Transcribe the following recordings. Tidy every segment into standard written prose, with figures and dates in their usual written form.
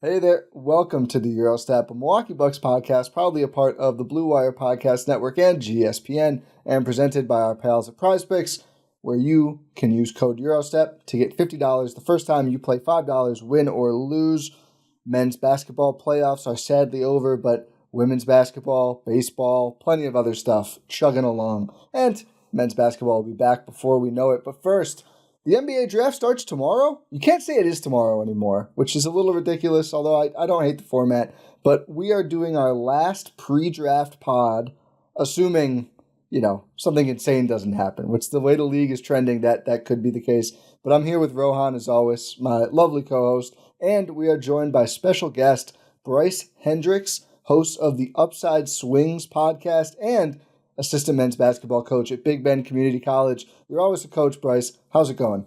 Hey there, welcome to the Gyro Step, a Milwaukee Bucks podcast, proudly a part of the Blue Wire Podcast Network and GSPN, and presented by our pals at PrizePicks, where you can use code EuroStep to get $50 the first time you play $5, win or lose. Men's basketball playoffs are sadly over, but women's basketball, baseball, plenty of other stuff chugging along. And men's basketball will be back before we know it. But first, the NBA draft starts tomorrow. You can't say it is tomorrow anymore, which is a little ridiculous, although I don't hate the format. But we are doing our last pre-draft pod, assuming, something insane doesn't happen, which the way the league is trending, that could be the case. But I'm here with Rohan, as always, my lovely co-host, and we are joined by special guest Bryce Hendricks, host of the Upside Swings podcast and assistant men's basketball coach at Big Bend Community College. You're always a coach, Bryce. How's it going?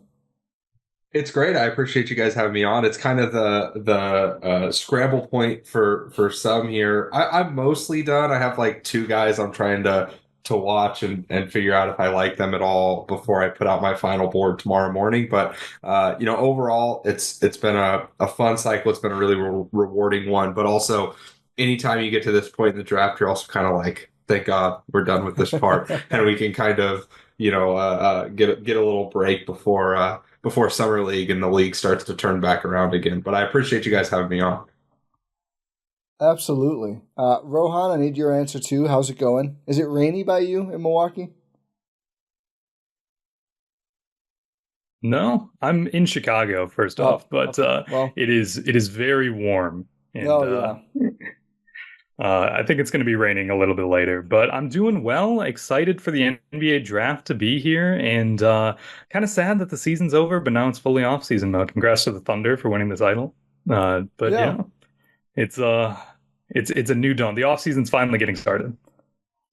It's great. I appreciate you guys having me on. It's kind of the scramble point for some here. I'm mostly done. I have like two guys I'm trying to watch and figure out if I like them at all before I put out my final board tomorrow morning. But overall, it's been a fun cycle. It's been a really rewarding one. But also, anytime you get to this point in the draft, you're also kind of like, thank God we're done with this part, and we can kind of get a little break before summer league and the league starts to turn back around again. But I appreciate you guys having me on. Absolutely. Rohan, I need your answer too. How's it going? Is it rainy by you in Milwaukee? No, I'm in Chicago first off, but okay. Well, it is very warm, and yeah. I think it's going to be raining a little bit later. But I'm doing well. Excited for the NBA draft to be here, and kind of sad that the season's over. But now it's fully off season mode. Congrats to the Thunder for winning the title. But yeah, it's a new dawn. The off season's finally getting started.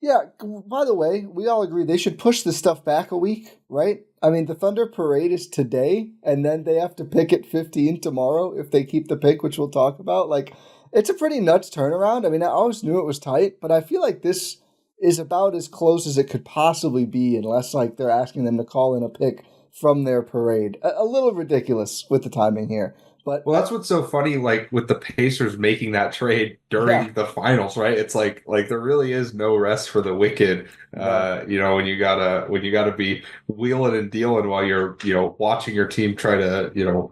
Yeah, by the way, we all agree they should push this stuff back a week, right? I mean, the Thunder parade is today, and then they have to pick at 15 tomorrow if they keep the pick, which we'll talk about. Like, it's a pretty nuts turnaround. I mean, I always knew it was tight, but I feel like this is about as close as it could possibly be, unless, like, they're asking them to call in a pick from their parade. A little ridiculous with the timing here. But Well, that's what's so funny, like with the Pacers making that trade during the finals, right? It's like there really is no rest for the wicked. no. When you gotta be wheeling and dealing while you're watching your team try to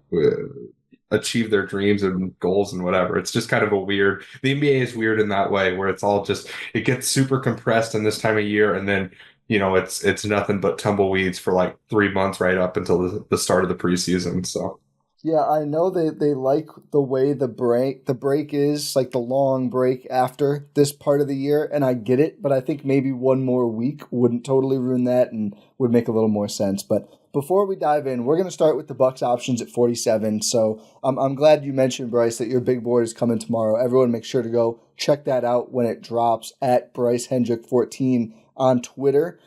achieve their dreams and goals and whatever. It's just kind of a weird. The NBA is weird in that way, where it's all just it gets super compressed in this time of year, and then it's nothing but tumbleweeds for like 3 months right up until the start of the preseason. So. Yeah, I know they like the way the break is, like the long break after this part of the year, and I get it, but I think maybe one more week wouldn't totally ruin that and would make a little more sense. But before we dive in, we're going to start with the Bucks options at 47. So I'm glad you mentioned, Bryce, that your big board is coming tomorrow. Everyone make sure to go check that out when it drops at Bryce Hendrick 14 on Twitter.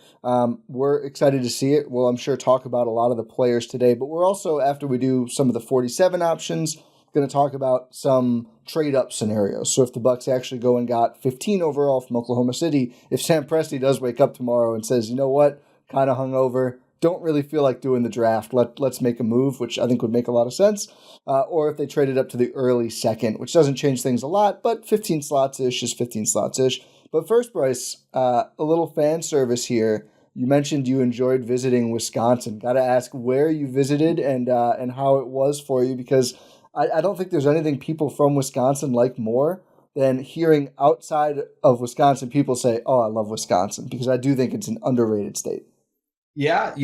We're excited to see it. We'll, I'm sure, talk about a lot of the players today, but we're also, after we do some of the 47 options, going to talk about some trade-up scenarios. So if the Bucks actually go and got 15 overall from Oklahoma City, if Sam Presti does wake up tomorrow and says, you know what, kind of hungover, don't really feel like doing the draft, let's make a move, which I think would make a lot of sense. Or if they traded up to the early second, which doesn't change things a lot, but 15 slots-ish is 15 slots-ish. But first, Bryce, a little fan service here. You mentioned you enjoyed visiting Wisconsin. Got to ask where you visited and how it was for you, because I don't think there's anything people from Wisconsin like more than hearing outside of Wisconsin people say, "Oh, I love Wisconsin," because I do think it's an underrated state. Yeah,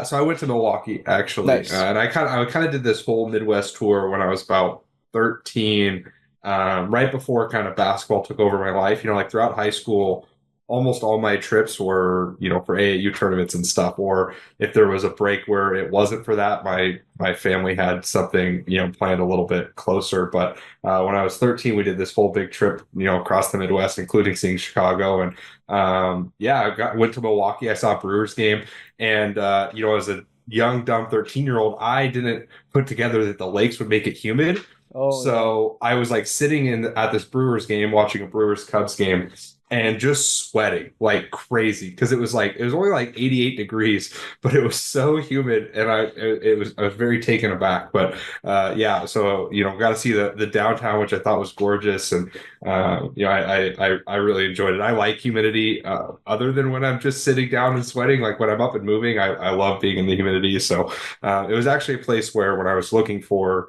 so I went to Milwaukee actually, Nice. and I kind of did this whole Midwest tour when I was about 13, right before kind of basketball took over my life. Like throughout high school, almost all my trips were, for AAU tournaments and stuff. Or if there was a break where it wasn't for that, my family had something, planned a little bit closer. But when I was 13, we did this whole big trip, across the Midwest, including seeing Chicago. And yeah, went to Milwaukee. I saw a Brewers game, and as a young, dumb 13-year-old, I didn't put together that the lakes would make it humid. Oh, yeah. So I was like sitting at this Brewers game, watching a Brewers Cubs game, and just sweating like crazy because it was only like 88 degrees, but it was so humid, and I was very taken aback. But yeah, so got to see the downtown, which I thought was gorgeous, and I really enjoyed it. I like humidity, other than when I'm just sitting down and sweating. Like when I'm up and moving, I love being in the humidity. So it was actually a place where when I was looking for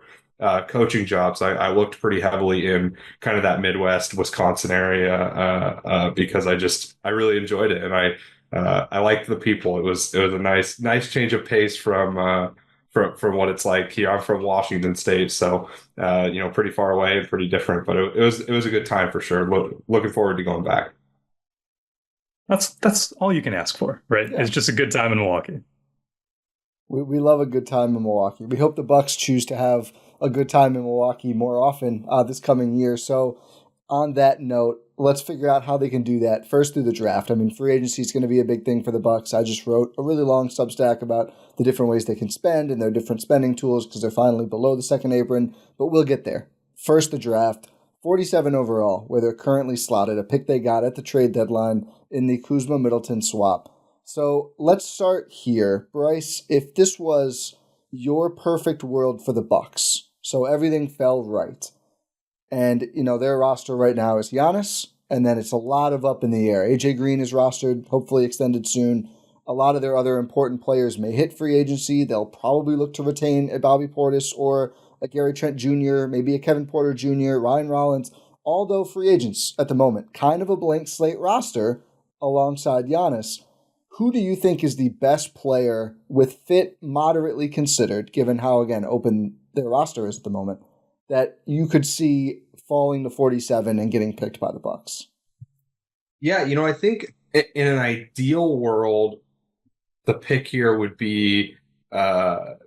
coaching jobs, I looked pretty heavily in kind of that Midwest Wisconsin area because I really enjoyed it, and I liked the people. It was a nice change of pace from what it's like here. I'm from Washington State, so pretty far away and pretty different, but it was a good time for sure. Looking forward to going back. That's all you can ask for, right? Yeah. It's just a good time in Milwaukee. We love a good time in Milwaukee. We hope the Bucks choose to have a good time in Milwaukee more often this coming year. So on that note, let's figure out how they can do that. First, through the draft. I mean, free agency is going to be a big thing for the Bucks. I just wrote a really long Substack about the different ways they can spend and their different spending tools because they're finally below the second apron, but we'll get there. First, the draft. 47 overall, where they're currently slotted, a pick they got at the trade deadline in the Kuzma-Middleton swap. So let's start here. Bryce, if this was your perfect world for the Bucks, so everything fell right, and their roster right now is Giannis, and then it's a lot of up in the air. AJ Green is rostered, hopefully extended soon. A lot of their other important players may hit free agency. They'll probably look to retain a Bobby Portis or a Gary Trent Jr., maybe a Kevin Porter Jr., Ryan Rollins, although free agents at the moment. Kind of a blank slate roster alongside Giannis. Who do you think is the best player with fit moderately considered, given how, again, open their roster is at the moment, that you could see falling to 47 and getting picked by the Bucks? Yeah, I think in an ideal world, the pick here would be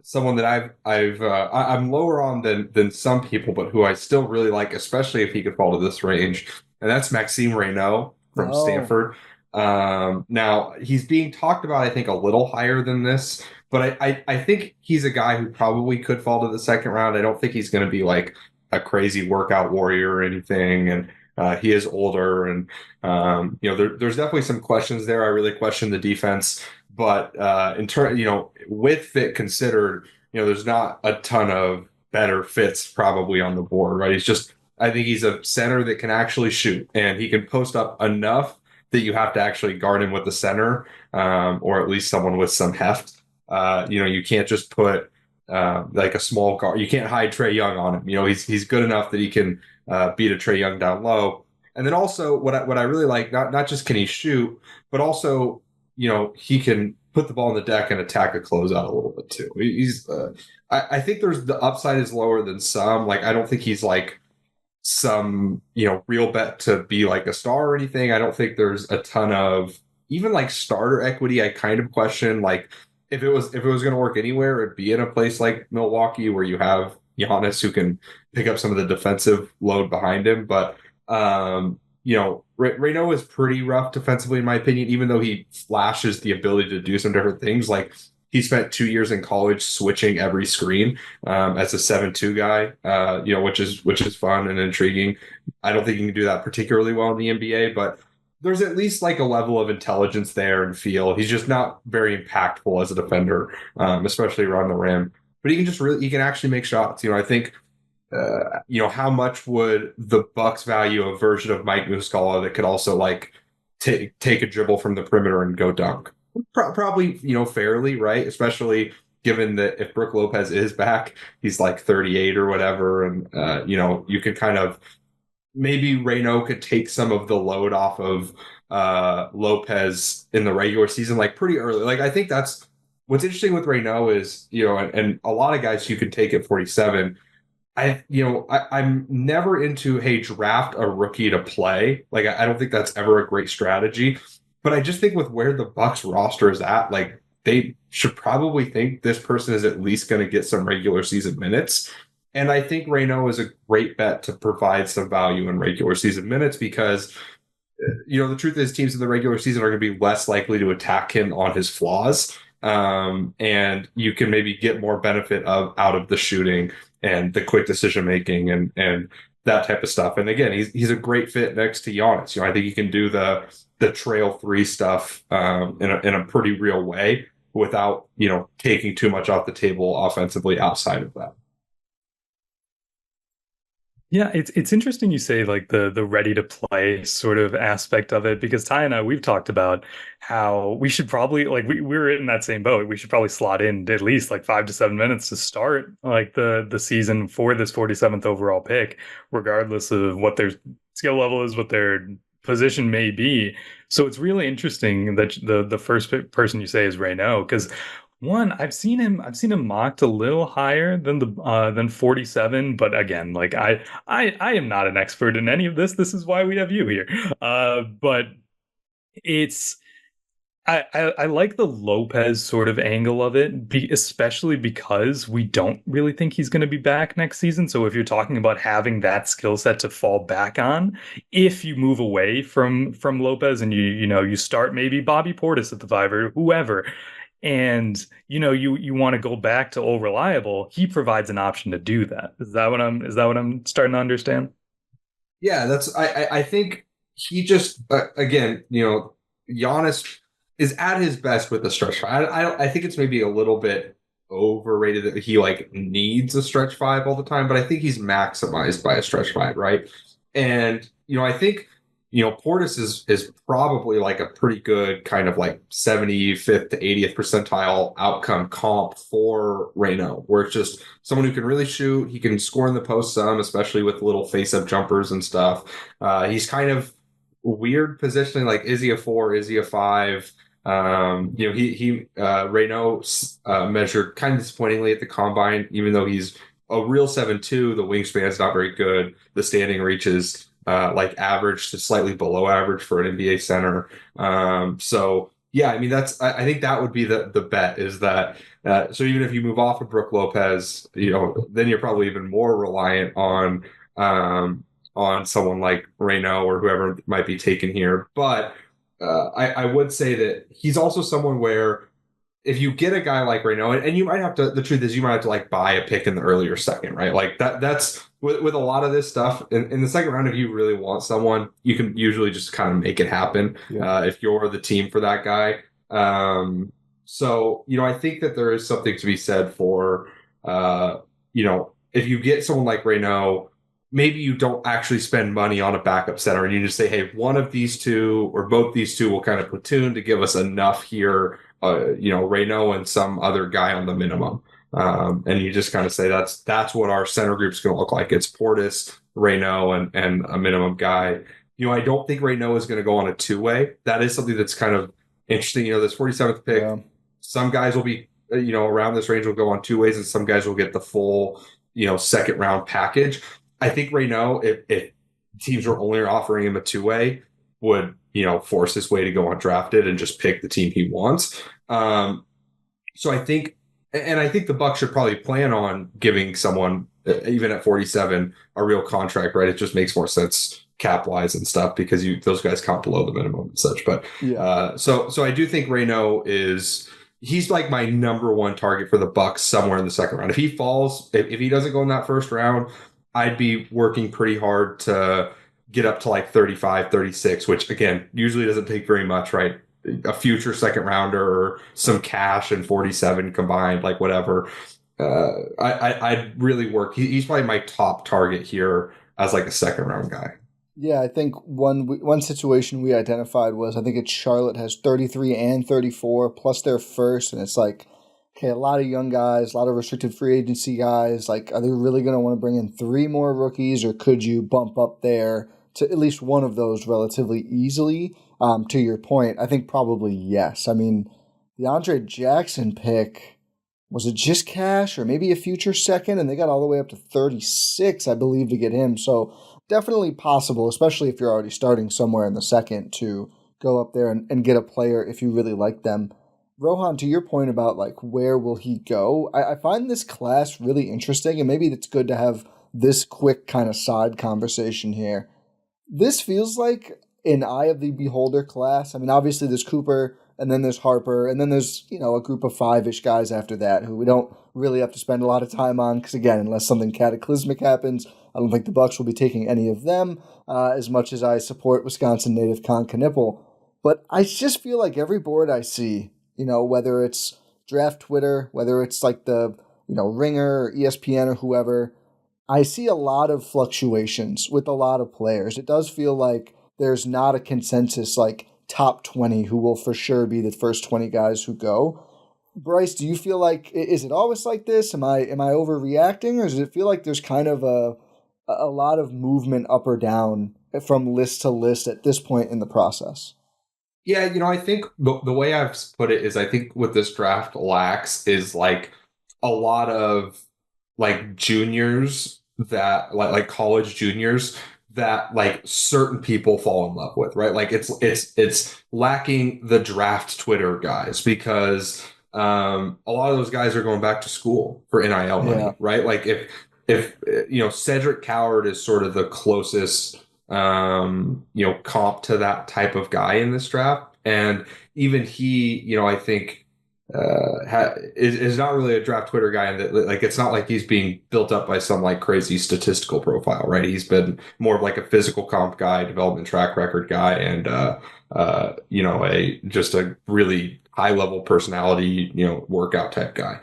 someone that I'm lower on than some people, but who I still really like, especially if he could fall to this range, and that's Maxime Raynaud from Stanford. Now he's being talked about, I think, a little higher than this, but I think he's a guy who probably could fall to the second round. I don't think he's going to be like a crazy workout warrior or anything, and he is older, and there's definitely some questions there. I really question the defense, but in turn, with fit considered, there's not a ton of better fits probably on the board, right? I think he's a center that can actually shoot, and he can post up enough that you have to actually guard him with the center, or at least someone with some heft. You can't just put like a small guard. You can't hide Trae Young on him. He's good enough that he can beat a Trae Young down low. And then also what I really like, not just can he shoot, but also he can put the ball on the deck and attack a closeout a little bit too. I think the upside is lower than some. Like I don't think he's like some real bet to be like a star or anything. I don't think there's a ton of even like starter equity. I kind of question like if it was going to work anywhere, it'd be in a place like Milwaukee where you have Giannis who can pick up some of the defensive load behind him. But Raynaud is pretty rough defensively in my opinion, even though he flashes the ability to do some different things. Like he spent 2 years in college switching every screen as a 7-2 guy, which is fun and intriguing. I don't think he can do that particularly well in the NBA, but there's at least like a level of intelligence there and feel. He's just not very impactful as a defender, especially around the rim. But he can actually make shots. I think, how much would the Bucks value a version of Mike Muscala that could also like take a dribble from the perimeter and go dunk? Probably, fairly, right? Especially given that if Brook Lopez is back, he's like 38 or whatever. And, you can kind of, maybe Raynaud could take some of the load off of Lopez in the regular season, like pretty early. Like, I think that's what's interesting with Raynaud is, and a lot of guys you could take at 47. I'm never into, hey, draft a rookie to play. Like, I don't think that's ever a great strategy. But I just think with where the Bucks roster is at, like they should probably think this person is at least going to get some regular season minutes. And I think Raynaud is a great bet to provide some value in regular season minutes because, the truth is teams in the regular season are going to be less likely to attack him on his flaws. And you can maybe get more benefit out of the shooting and the quick decision making and that type of stuff. And again, he's a great fit next to Giannis. I think he can do the trail three stuff in a pretty real way without taking too much off the table offensively outside of that. Yeah, it's interesting you say like the ready to play sort of aspect of it, because Ty and I, we've talked about how we should probably, like, we're in that same boat. We should probably slot in at least like 5 to 7 minutes to start like the season for this 47th overall pick, regardless of what their skill level is, what their position may be. So it's really interesting that the first person you say is Raynaud, because one, I've seen him mocked a little higher than 47, but again, like I am not an expert in any of this. This is why we have you here. But it's I like the Lopez sort of angle of it, especially because we don't really think he's going to be back next season. So if you're talking about having that skill set to fall back on, if you move away from Lopez and you start maybe Bobby Portis at the 5 or whoever, and you want to go back to old reliable, he provides an option to do that. Is that what I'm starting to understand? Yeah, that's I think he just again, Giannis is at his best with the stretch five. I think it's maybe a little bit overrated that he like needs a stretch five all the time, but I think he's maximized by a stretch five, right? And I think Portis is probably like a pretty good kind of like 75th to 80th percentile outcome comp for Raynaud, where it's just someone who can really shoot. He can score in the post some, especially with little face-up jumpers and stuff. He's kind of weird positioning, like is he a 4, is he a 5? Raynaud measured kind of disappointingly at the combine, even though he's a real 7'2", the wingspan's not very good. The standing reaches like average to slightly below average for an NBA center. So yeah, I mean I think that would be the bet is that so even if you move off of Brook Lopez, then you're probably even more reliant on someone like Raynaud or whoever might be taken here. But I would say that he's also someone where if you get a guy like Raynaud, and you might have to, the truth is you might have to like buy a pick in the earlier second, right? Like that's with a lot of this stuff in the second round. If you really want someone, you can usually just kind of make it happen. Yeah. If you're the team for that guy. So, I think that there is something to be said for, if you get someone like Raynaud, maybe you don't actually spend money on a backup center and you just say, hey, one of these two or both these two will kind of platoon to give us enough here, Raynaud and some other guy on the minimum. And you just kind of say that's what our center group's going to look like. It's Portis, Raynaud, and a minimum guy. I don't think Raynaud is going to go on a two-way. That is something that's kind of interesting. This 47th pick, some guys will be, around this range will go on two ways, and some guys will get the full, second round package. I think Raynaud, if teams were only offering him a two-way, would force his way to go undrafted and just pick the team he wants. So I think the Bucks should probably plan on giving someone, even at 47, a real contract, right? It just makes more sense cap-wise and stuff because those guys count below the minimum and such. But yeah. So I do think Raynaud he's like my number one target for the Bucks somewhere in the second round. If he falls, if he doesn't go in that first round, I'd be working pretty hard to get up to like 35, 36, which again, usually doesn't take very much, right? A future second rounder or some cash and 47 combined, like whatever. I'd really work. He's probably my top target here as like a second round guy. Yeah, I think one situation we identified was, I think it's Charlotte has 33 and 34 plus their first, and it's like, okay, a lot of young guys, a lot of restricted free agency guys. Like, are they really going to want to bring in 3 more rookies, or could you bump up there to at least one of those relatively easily? To your point, I think probably yes. I mean, the Andre Jackson pick, was it just cash or maybe a future second? And they got all the way up to 36, I believe, to get him. So definitely possible, especially if you're already starting somewhere in the second, to go up there and get a player if you really like them. Rohan, to your point about like where will he go, I find this class really interesting, and maybe it's good to have this quick kind of side conversation here. This feels like an eye of the beholder class. I mean, obviously there's Cooper and then there's Harper, and then there's, a group of 5-ish guys after that who we don't really have to spend a lot of time on because, again, unless something cataclysmic happens, I don't think the Bucks will be taking any of them as much as I support Wisconsin native Con Knipple. But I just feel like every board I see, whether it's Draft Twitter, whether it's like the, Ringer or ESPN or whoever, I see a lot of fluctuations with a lot of players. It does feel like there's not a consensus like top 20 who will for sure be the first 20 guys who go. Bryce, do you feel like, is it always like this? Am I overreacting, or does it feel like there's kind of a lot of movement up or down from list to list at this point in the process? Yeah, I think the way I've put it is I think what this draft lacks is like a lot of like juniors that like college juniors that like certain people fall in love with, right? Like it's lacking the draft Twitter guys because a lot of those guys are going back to school for NIL money, right? Like if Cedric Coward is sort of the closest comp to that type of guy in this draft, and even he, I think is not really a draft Twitter guy, and that like it's not like he's being built up by some like crazy statistical profile, right? He's been more of like a physical comp guy, development track record guy, and just a really high level personality, workout type guy.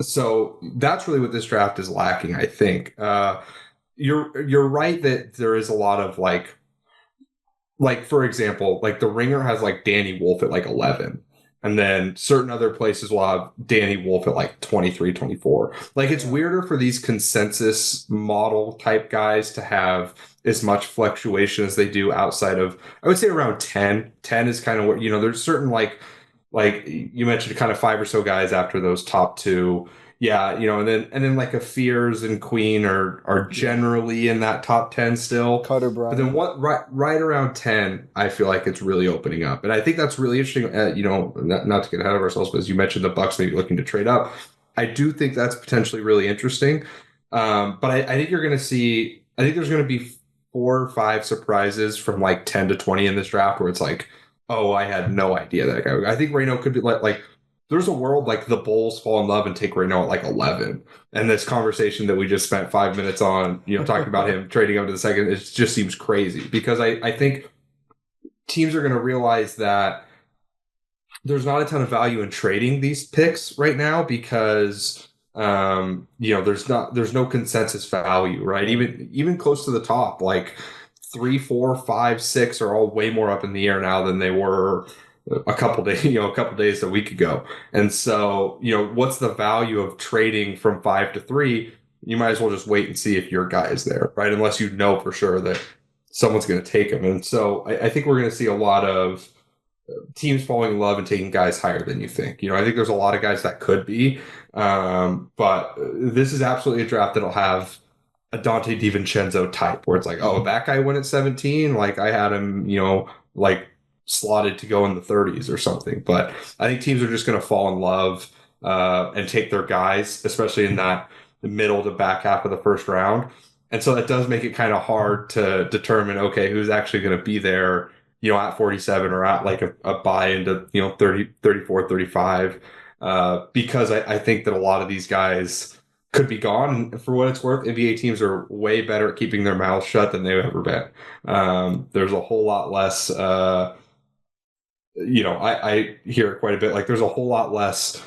So that's really what this draft is lacking, I think. You're right that there is a lot of like for example, like the Ringer has like Danny Wolf at like 11. And then certain other places will have Danny Wolf at like 23, 24. Like it's weirder for these consensus model type guys to have as much fluctuation as they do outside of, I would say around 10. 10 is kind of what, there's certain like you mentioned kind of 5 or so guys after those top 2. Yeah, and then like a Fears and Queen are generally in that top 10 still. Carter Bryant. But then right around 10, I feel like it's really opening up. And I think that's really interesting, not to get ahead of ourselves, but as you mentioned the Bucks maybe looking to trade up. I do think that's potentially really interesting. But I think you're going to see, I think there's going to be 4 or 5 surprises from like 10 to 20 in this draft where it's like, oh, I had no idea that guy. I think Raynaud could be like there's a world like the Bulls fall in love and take Raynaud at like 11. And this conversation that we just spent 5 minutes on, talking about him trading up to the second, it just seems crazy because I think teams are going to realize that there's not a ton of value in trading these picks right now because there's no consensus value, right? Even close to the top, like 3, 4, 5, 6 are all way more up in the air now than they were a couple days a week ago. And so, what's the value of trading from 5 to 3? You might as well just wait and see if your guy is there, right? Unless you know for sure that someone's going to take him. And so I think we're going to see a lot of teams falling in love and taking guys higher than you think. I think there's a lot of guys that could be, but this is absolutely a draft that'll have a Dante DiVincenzo type where it's like, oh, that guy went at 17. Like I had him, like slotted to go in the 30s or something. But I think teams are just going to fall in love and take their guys, especially in that middle to back half of the first round. And so that does make it kind of hard to determine, okay, who's actually going to be there, at 47 or at like a buy into, 30, 34, 35. Because I think that a lot of these guys could be gone. And for what it's worth, NBA teams are way better at keeping their mouths shut than they've ever been. There's a whole lot less, I hear it quite a bit. Like there's a whole lot less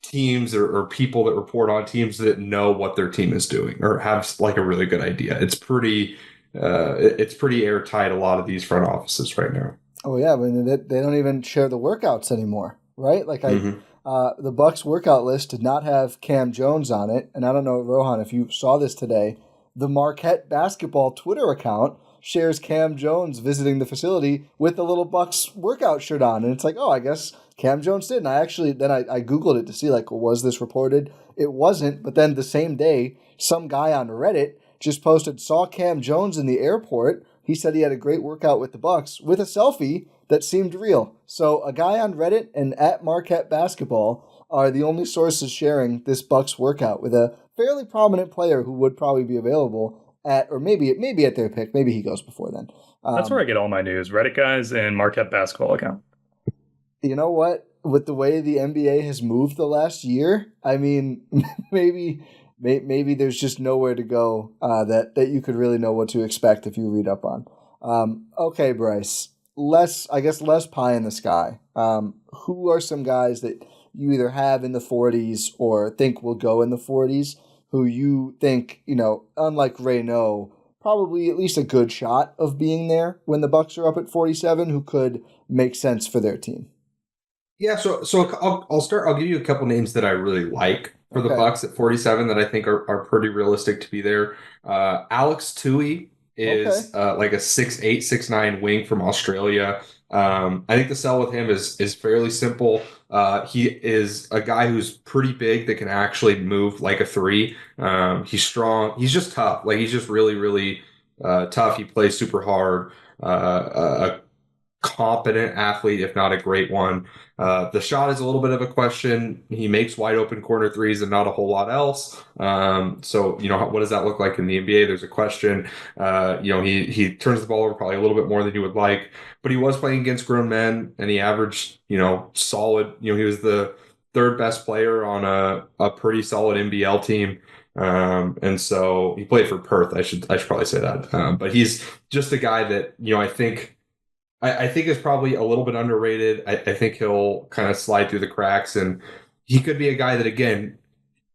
teams or people that report on teams that know what their team is doing or have like a really good idea. It's pretty airtight, a lot of these front offices right now. Oh yeah, I mean, they don't even share the workouts anymore, right? Like the Bucks workout list did not have Kam Jones on it, and I don't know, Rohan, if you saw this today, the Marquette basketball Twitter account shares Kam Jones visiting the facility with the little Bucks workout shirt on, and it's like, oh, I guess Kam Jones did. And I Googled it to see, like, was this reported? It wasn't, but then the same day, some guy on Reddit just posted, saw Kam Jones in the airport. He said he had a great workout with the Bucks with a selfie that seemed real. So a guy on Reddit and at Marquette Basketball are the only sources sharing this Bucks workout with a fairly prominent player who would probably be available at, or maybe at their pick. Maybe he goes before then. That's where I get all my news. Reddit guys and Marquette Basketball account. You know what? With the way the NBA has moved the last year, I mean, maybe there's just nowhere to go that you could really know what to expect if you read up on. Okay, Bryce. Less pie in the sky. Who are some guys that you either have in the 40s or think will go in the 40s? Who you think, unlike Raynaud, probably at least a good shot of being there when the Bucks are up at 47, who could make sense for their team? Yeah, so I'll start. I'll give you a couple names that I really like for the Bucks at 47 that I think are pretty realistic to be there. Alex Toohey is like a 6'8", 6'9" wing from Australia. I think the sell with him is fairly simple. He is a guy who's pretty big that can actually move like a three. He's strong. He's just tough. Like he's just really, really tough. He plays super hard. A competent athlete, if not a great one. The shot is a little bit of a question. He makes wide open corner threes and not a whole lot else. So, what does that look like in the NBA? There's a question. He turns the ball over probably a little bit more than you would like, but he was playing against grown men and he averaged, solid. He was the third best player on a pretty solid NBL team. And so he played for Perth. I should probably say that. But he's just a guy that, I think is probably a little bit underrated. I think he'll kind of slide through the cracks, and he could be a guy that, again,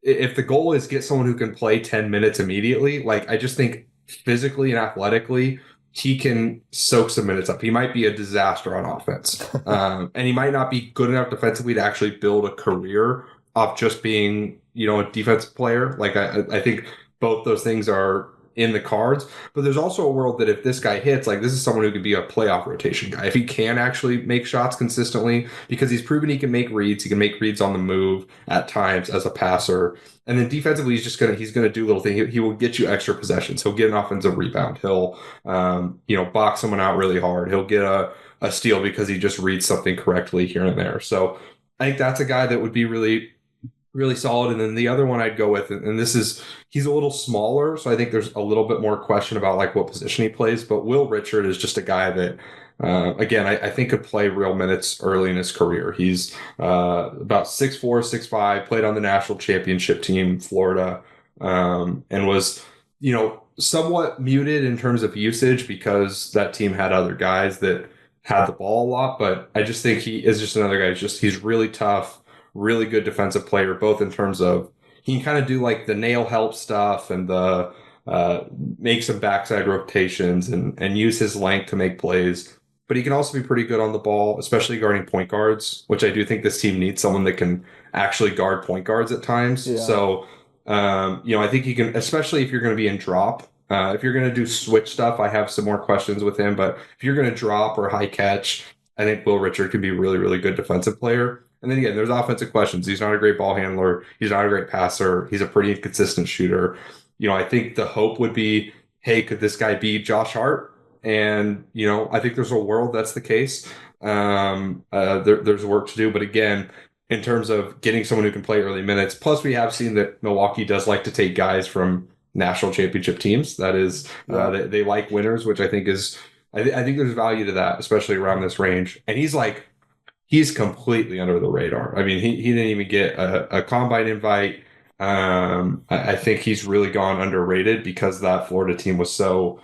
if the goal is get someone who can play 10 minutes immediately, like I just think physically and athletically, he can soak some minutes up. He might be a disaster on offense, and he might not be good enough defensively to actually build a career off just being, a defensive player. Like I think both those things are in the cards, but there's also a world that if this guy hits, like this is someone who could be a playoff rotation guy if he can actually make shots consistently, because he's proven he can make reads on the move at times as a passer, and then defensively he's gonna do little things. He will get you extra possessions. He'll get an offensive rebound. He'll box someone out really hard. He'll get a steal because he just reads something correctly here and there. So I think that's a guy that would be really really solid. And then the other one I'd go with, and he's a little smaller, so I think there's a little bit more question about like what position he plays, but Will Richard is just a guy that again, I think could play real minutes early in his career. He's about 6'4", 6'5", played on the national championship team, Florida, and was, somewhat muted in terms of usage because that team had other guys that had the ball a lot. But I just think he is just another guy. He's really tough, really good defensive player, both in terms of he can kind of do like the nail help stuff and the make some backside rotations and use his length to make plays. But he can also be pretty good on the ball, especially guarding point guards, which I do think this team needs someone that can actually guard point guards at times. Yeah. So, I think he can, especially if you're going to be in drop. If you're going to do switch stuff, I have some more questions with him. But if you're going to drop or high catch, I think Will Richard could be a really, really good defensive player. And then again, there's offensive questions. He's not a great ball handler. He's not a great passer. He's a pretty inconsistent shooter. I think the hope would be, hey, could this guy be Josh Hart? And, I think there's a world that's the case. There's work to do. But again, in terms of getting someone who can play early minutes, plus we have seen that Milwaukee does like to take guys from national championship teams. That is, they like winners, which I think is, I think there's value to that, especially around this range. And he's completely under the radar. I mean, he didn't even get a combine invite. I think he's really gone underrated because that Florida team was so,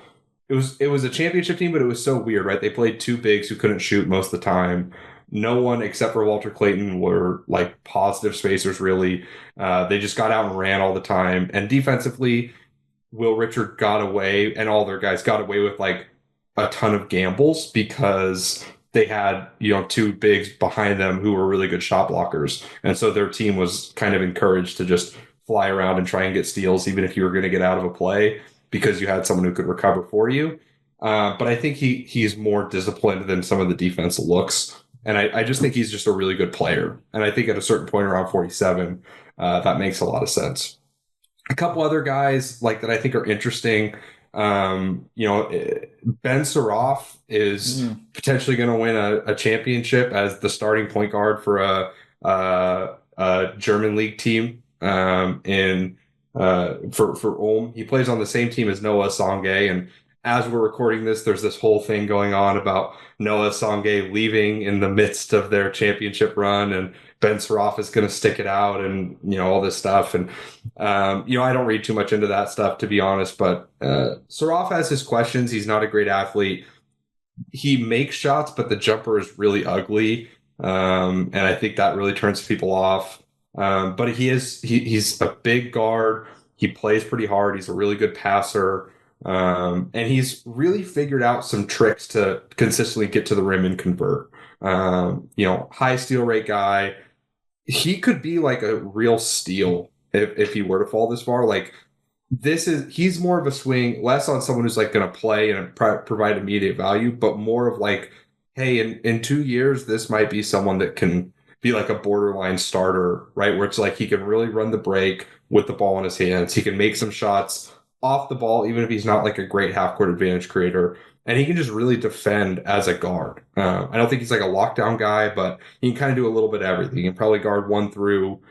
it was a championship team, but it was so weird, right? They played two bigs who couldn't shoot most of the time. No one except for Walter Clayton were like positive spacers, really. They just got out and ran all the time. And defensively, Will Richard got away, and all their guys got away with like a ton of gambles because they had, two bigs behind them who were really good shot blockers. And so their team was kind of encouraged to just fly around and try and get steals, even if you were going to get out of a play, because you had someone who could recover for you. But I think he's more disciplined than some of the defense looks. And I just think he's just a really good player. And I think at a certain point around 47, that makes a lot of sense. A couple other guys like that I think are interesting. Ben Saraf is potentially going to win a championship as the starting point guard for a German league team for Ulm. He plays on the same team as Noah Songay, and as we're recording this, there's this whole thing going on about Noah Songe leaving in the midst of their championship run, and Ben Saraf is going to stick it out, and all this stuff. And I don't read too much into that stuff, to be honest. But Saraf has his questions. He's not a great athlete. He makes shots, but the jumper is really ugly, and I think that really turns people off. But he's a big guard. He plays pretty hard. He's a really good passer. And he's really figured out some tricks to consistently get to the rim and convert. High steal rate guy. He could be like a real steal if he were to fall this far. Like, he's more of a swing, less on someone who's like going to play and provide immediate value, but more of like, hey, in 2 years, this might be someone that can be like a borderline starter, right? Where it's like he can really run the break with the ball in his hands. He can make some shots off the ball, even if he's not like a great half-court advantage creator. And he can just really defend as a guard. I don't think he's like a lockdown guy, but he can kind of do a little bit of everything. He can probably guard 1 through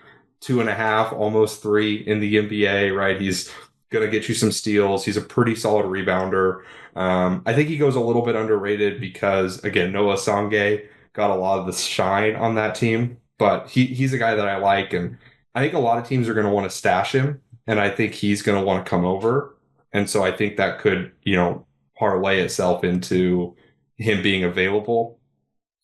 2.5, almost 3 in the NBA, right? He's going to get you some steals. He's a pretty solid rebounder. I think he goes a little bit underrated because, again, Noah Songe got a lot of the shine on that team, but he's a guy that I like, and I think a lot of teams are going to want to stash him, and I think he's going to want to come over, and so I think that could, parlay itself into him being available.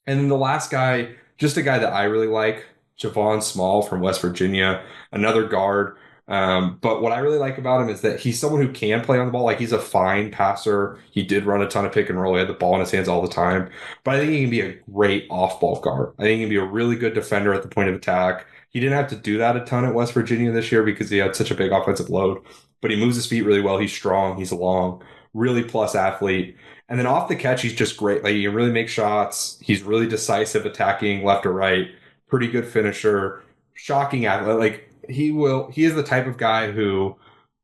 And then the last guy, just a guy that I really like, Javon Small from West Virginia, another guard. But what I really like about him is that he's someone who can play on the ball. Like, he's a fine passer. He did run a ton of pick and roll. He had the ball in his hands all the time. But I think he can be a great off-ball guard. I think he can be a really good defender at the point of attack. He didn't have to do that a ton at West Virginia this year because he had such a big offensive load. But he moves his feet really well. He's strong. He's long. Really plus athlete. And then off the catch, he's just great. Like, he can really make shots. He's really decisive attacking left or right. Pretty good finisher. Shocking athlete. Like, he is the type of guy who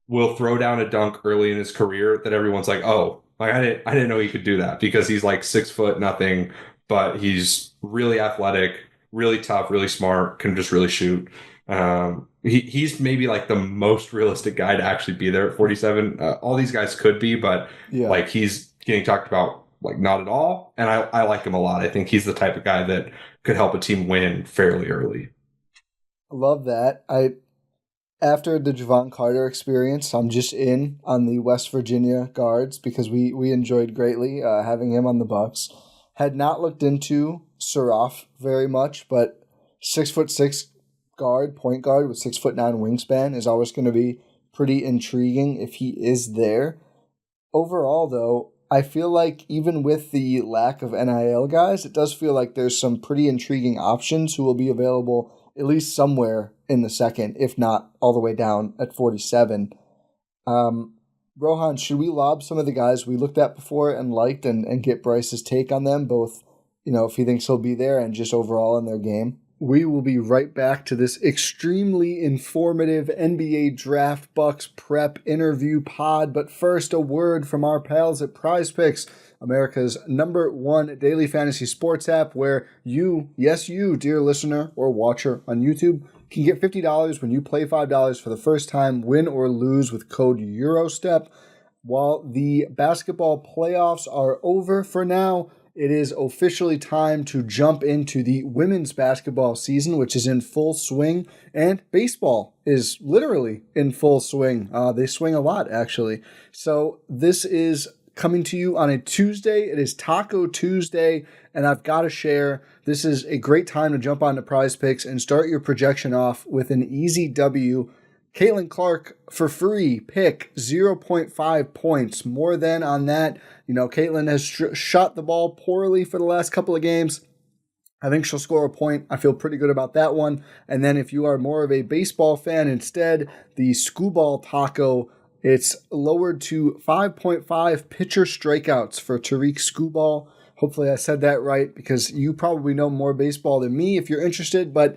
will throw down a dunk early in his career that everyone's like, oh, like I didn't know he could do that, because he's like 6 foot nothing, but he's really athletic, really tough, really smart, can just really shoot. He's maybe like the most realistic guy to actually be there at 47. All these guys could be, but like, he's getting talked about like not at all. And I like him a lot. I think he's the type of guy that could help a team win fairly early. Love that. After the Javon Carter experience, I'm just in on the West Virginia guards because we enjoyed greatly having him on the Bucks. Had not looked into Saraf very much, but 6'6" guard, point guard with 6'9" wingspan is always going to be pretty intriguing if he is there. Overall, though, I feel like even with the lack of NIL guys, it does feel like there's some pretty intriguing options who will be available at least somewhere in the second, if not all the way down at 47. Rohan, should we lob some of the guys we looked at before and liked and get Bryce's take on them, both, if he thinks he'll be there and just overall in their game? We will be right back to this extremely informative NBA Draft Bucks prep interview pod, but first a word from our pals at Prize Picks, America's #1 daily fantasy sports app, where you, yes you, dear listener or watcher on YouTube, can get $50 when you play $5 for the first time, win or lose with code EuroStep. While the basketball playoffs are over for now, it is officially time to jump into the women's basketball season, which is in full swing, and baseball is literally in full swing. They swing a lot, actually. So this is coming to you on a Tuesday. It is Taco Tuesday, and I've got to share, this is a great time to jump onto Prize Picks and start your projection off with an easy W. Caitlin Clark for free, pick 0.5 points. More than on that. Caitlin has shot the ball poorly for the last couple of games. I think she'll score a point. I feel pretty good about that one. And then if you are more of a baseball fan instead, the Skubal Taco, it's lowered to 5.5 pitcher strikeouts for Tariq Skubal. Hopefully I said that right, because you probably know more baseball than me if you're interested, but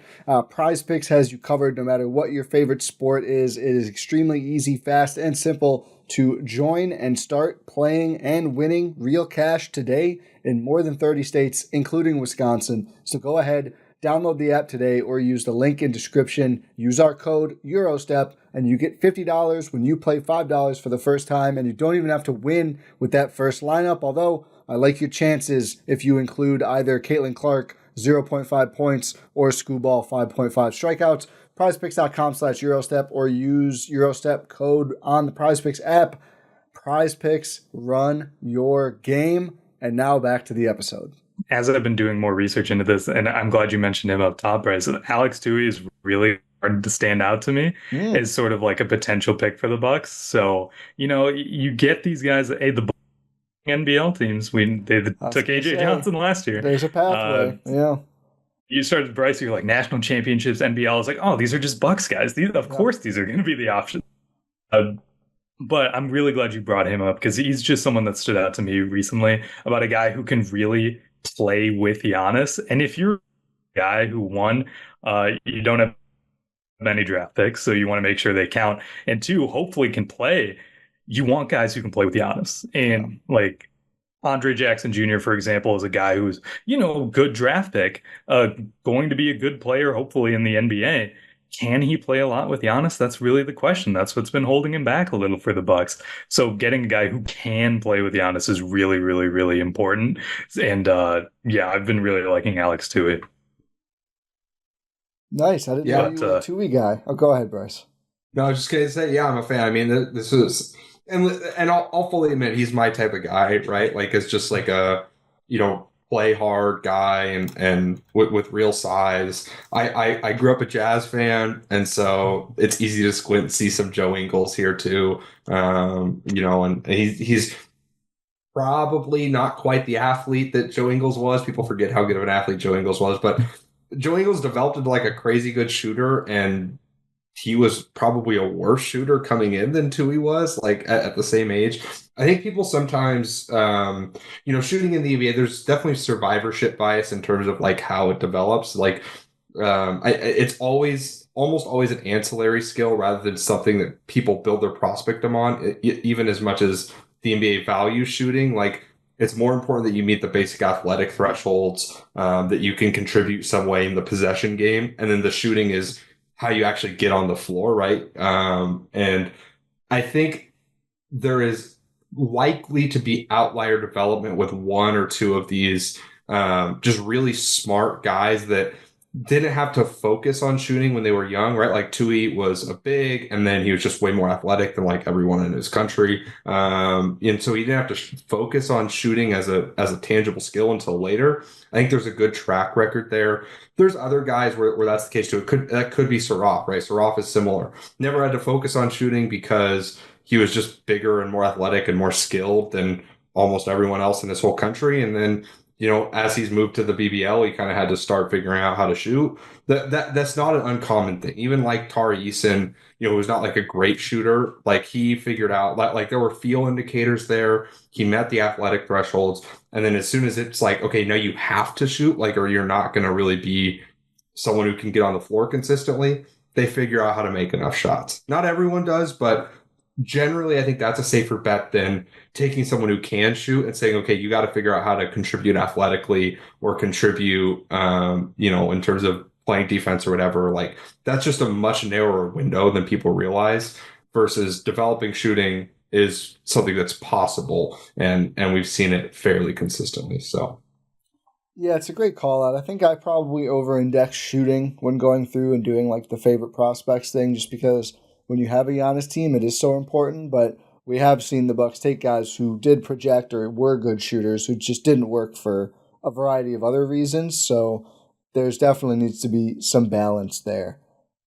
Prize Picks has you covered no matter what your favorite sport is. It is extremely easy, fast, and simple to join and start playing and winning real cash today in more than 30 states, including Wisconsin. So go ahead, Download the app today or use the link in description. Use our code EuroStep and you get $50 when you play $5 for the first time, and you don't even have to win with that first lineup, although I like your chances if you include either Caitlin Clark, 0.5 points, or Scooball, 5.5 strikeouts. PrizePicks.com/Eurostep or use Eurostep code on the PrizePicks app. PrizePicks, run your game. And now back to the episode. As I've been doing more research into this, and I'm glad you mentioned him up top, Bryce, Alex Toohey is really hard to stand out to me as sort of like a potential pick for the Bucks. So, you get these guys, the NBL teams, they took AJ Johnson last year. There's a pathway, yeah. You started, Bryce, you're like national championships, NBL. Is like, oh, these are just Bucks guys. Of course, these are going to be the options. But I'm really glad you brought him up because he's just someone that stood out to me recently about a guy who can really play with Giannis. And if you're a guy who won, you don't have many draft picks, so you want to make sure they count. And two, hopefully can play. You want guys who can play with Giannis. And like Andre Jackson Jr., for example, is a guy who's, good draft pick, going to be a good player, hopefully, in the NBA. Can he play a lot with Giannis? That's really the question. That's what's been holding him back a little for the Bucks. So getting a guy who can play with Giannis is really, really, really important. And I've been really liking Alex Toohey. Nice. I didn't know you were a Toohey guy. Oh, go ahead, Bryce. No, I was just gonna say, I'm a fan. I mean, this is, and I'll fully admit he's my type of guy, right? Like, it's just like a, play hard guy and with real size. I grew up a Jazz fan, and so it's easy to squint and see some Joe Ingles here too. And he's probably not quite the athlete that Joe Ingles was. People forget how good of an athlete Joe Ingles was, but Joe Ingles developed into like a crazy good shooter, and he was probably a worse shooter coming in than Toohey was, like at the same age. I think people sometimes, shooting in the NBA, there's definitely survivorship bias in terms of like how it develops. Like, it's almost always an ancillary skill rather than something that people build their prospectum on. Even as much as the NBA values shooting, like it's more important that you meet the basic athletic thresholds, that you can contribute some way in the possession game, and then the shooting is how you actually get on the floor, right? And I think there is likely to be outlier development with one or two of these just really smart guys that didn't have to focus on shooting when they were young, right? Like Toohey was a big, and then he was just way more athletic than like everyone in his country. And so he didn't have to focus on shooting as a tangible skill until later. I think there's a good track record there. There's other guys where that's the case too. That could be Saraf, right? Saraf is similar. Never had to focus on shooting because he was just bigger and more athletic and more skilled than almost everyone else in this whole country. And then, as he's moved to the BBL, he kind of had to start figuring out how to shoot. That's not an uncommon thing. Even like Tari Eason, who's not like a great shooter, like he figured out like there were feel indicators there. He met the athletic thresholds. And then as soon as it's like, okay, now you have to shoot, like, or you're not going to really be someone who can get on the floor consistently, they figure out how to make enough shots. Not everyone does, but generally, I think that's a safer bet than taking someone who can shoot and saying, okay, you got to figure out how to contribute athletically or contribute, in terms of playing defense or whatever. Like, that's just a much narrower window than people realize versus developing shooting is something that's possible. And we've seen it fairly consistently. So. Yeah, it's a great call out. I think I probably over-index shooting when going through and doing like the favorite prospects thing, just because when you have a Giannis team, it is so important. But we have seen the Bucks take guys who did project or were good shooters who just didn't work for a variety of other reasons. So there's definitely needs to be some balance there.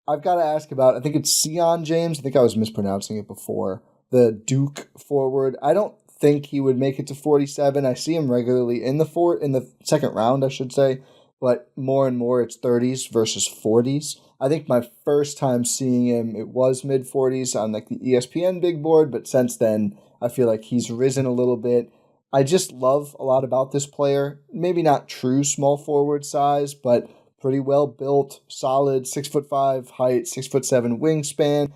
I've got to ask about, I think it's Sion James. I think I was mispronouncing it before. The Duke forward. I don't think he would make it to 47. I see him regularly in the second round, I should say. But more and more it's 30s versus 40s. I think my first time seeing him, it was mid-40s on like the ESPN big board, but since then, I feel like he's risen a little bit. I just love a lot about this player. Maybe not true small forward size, but pretty well built, solid, 6'5" height, 6'7" wingspan.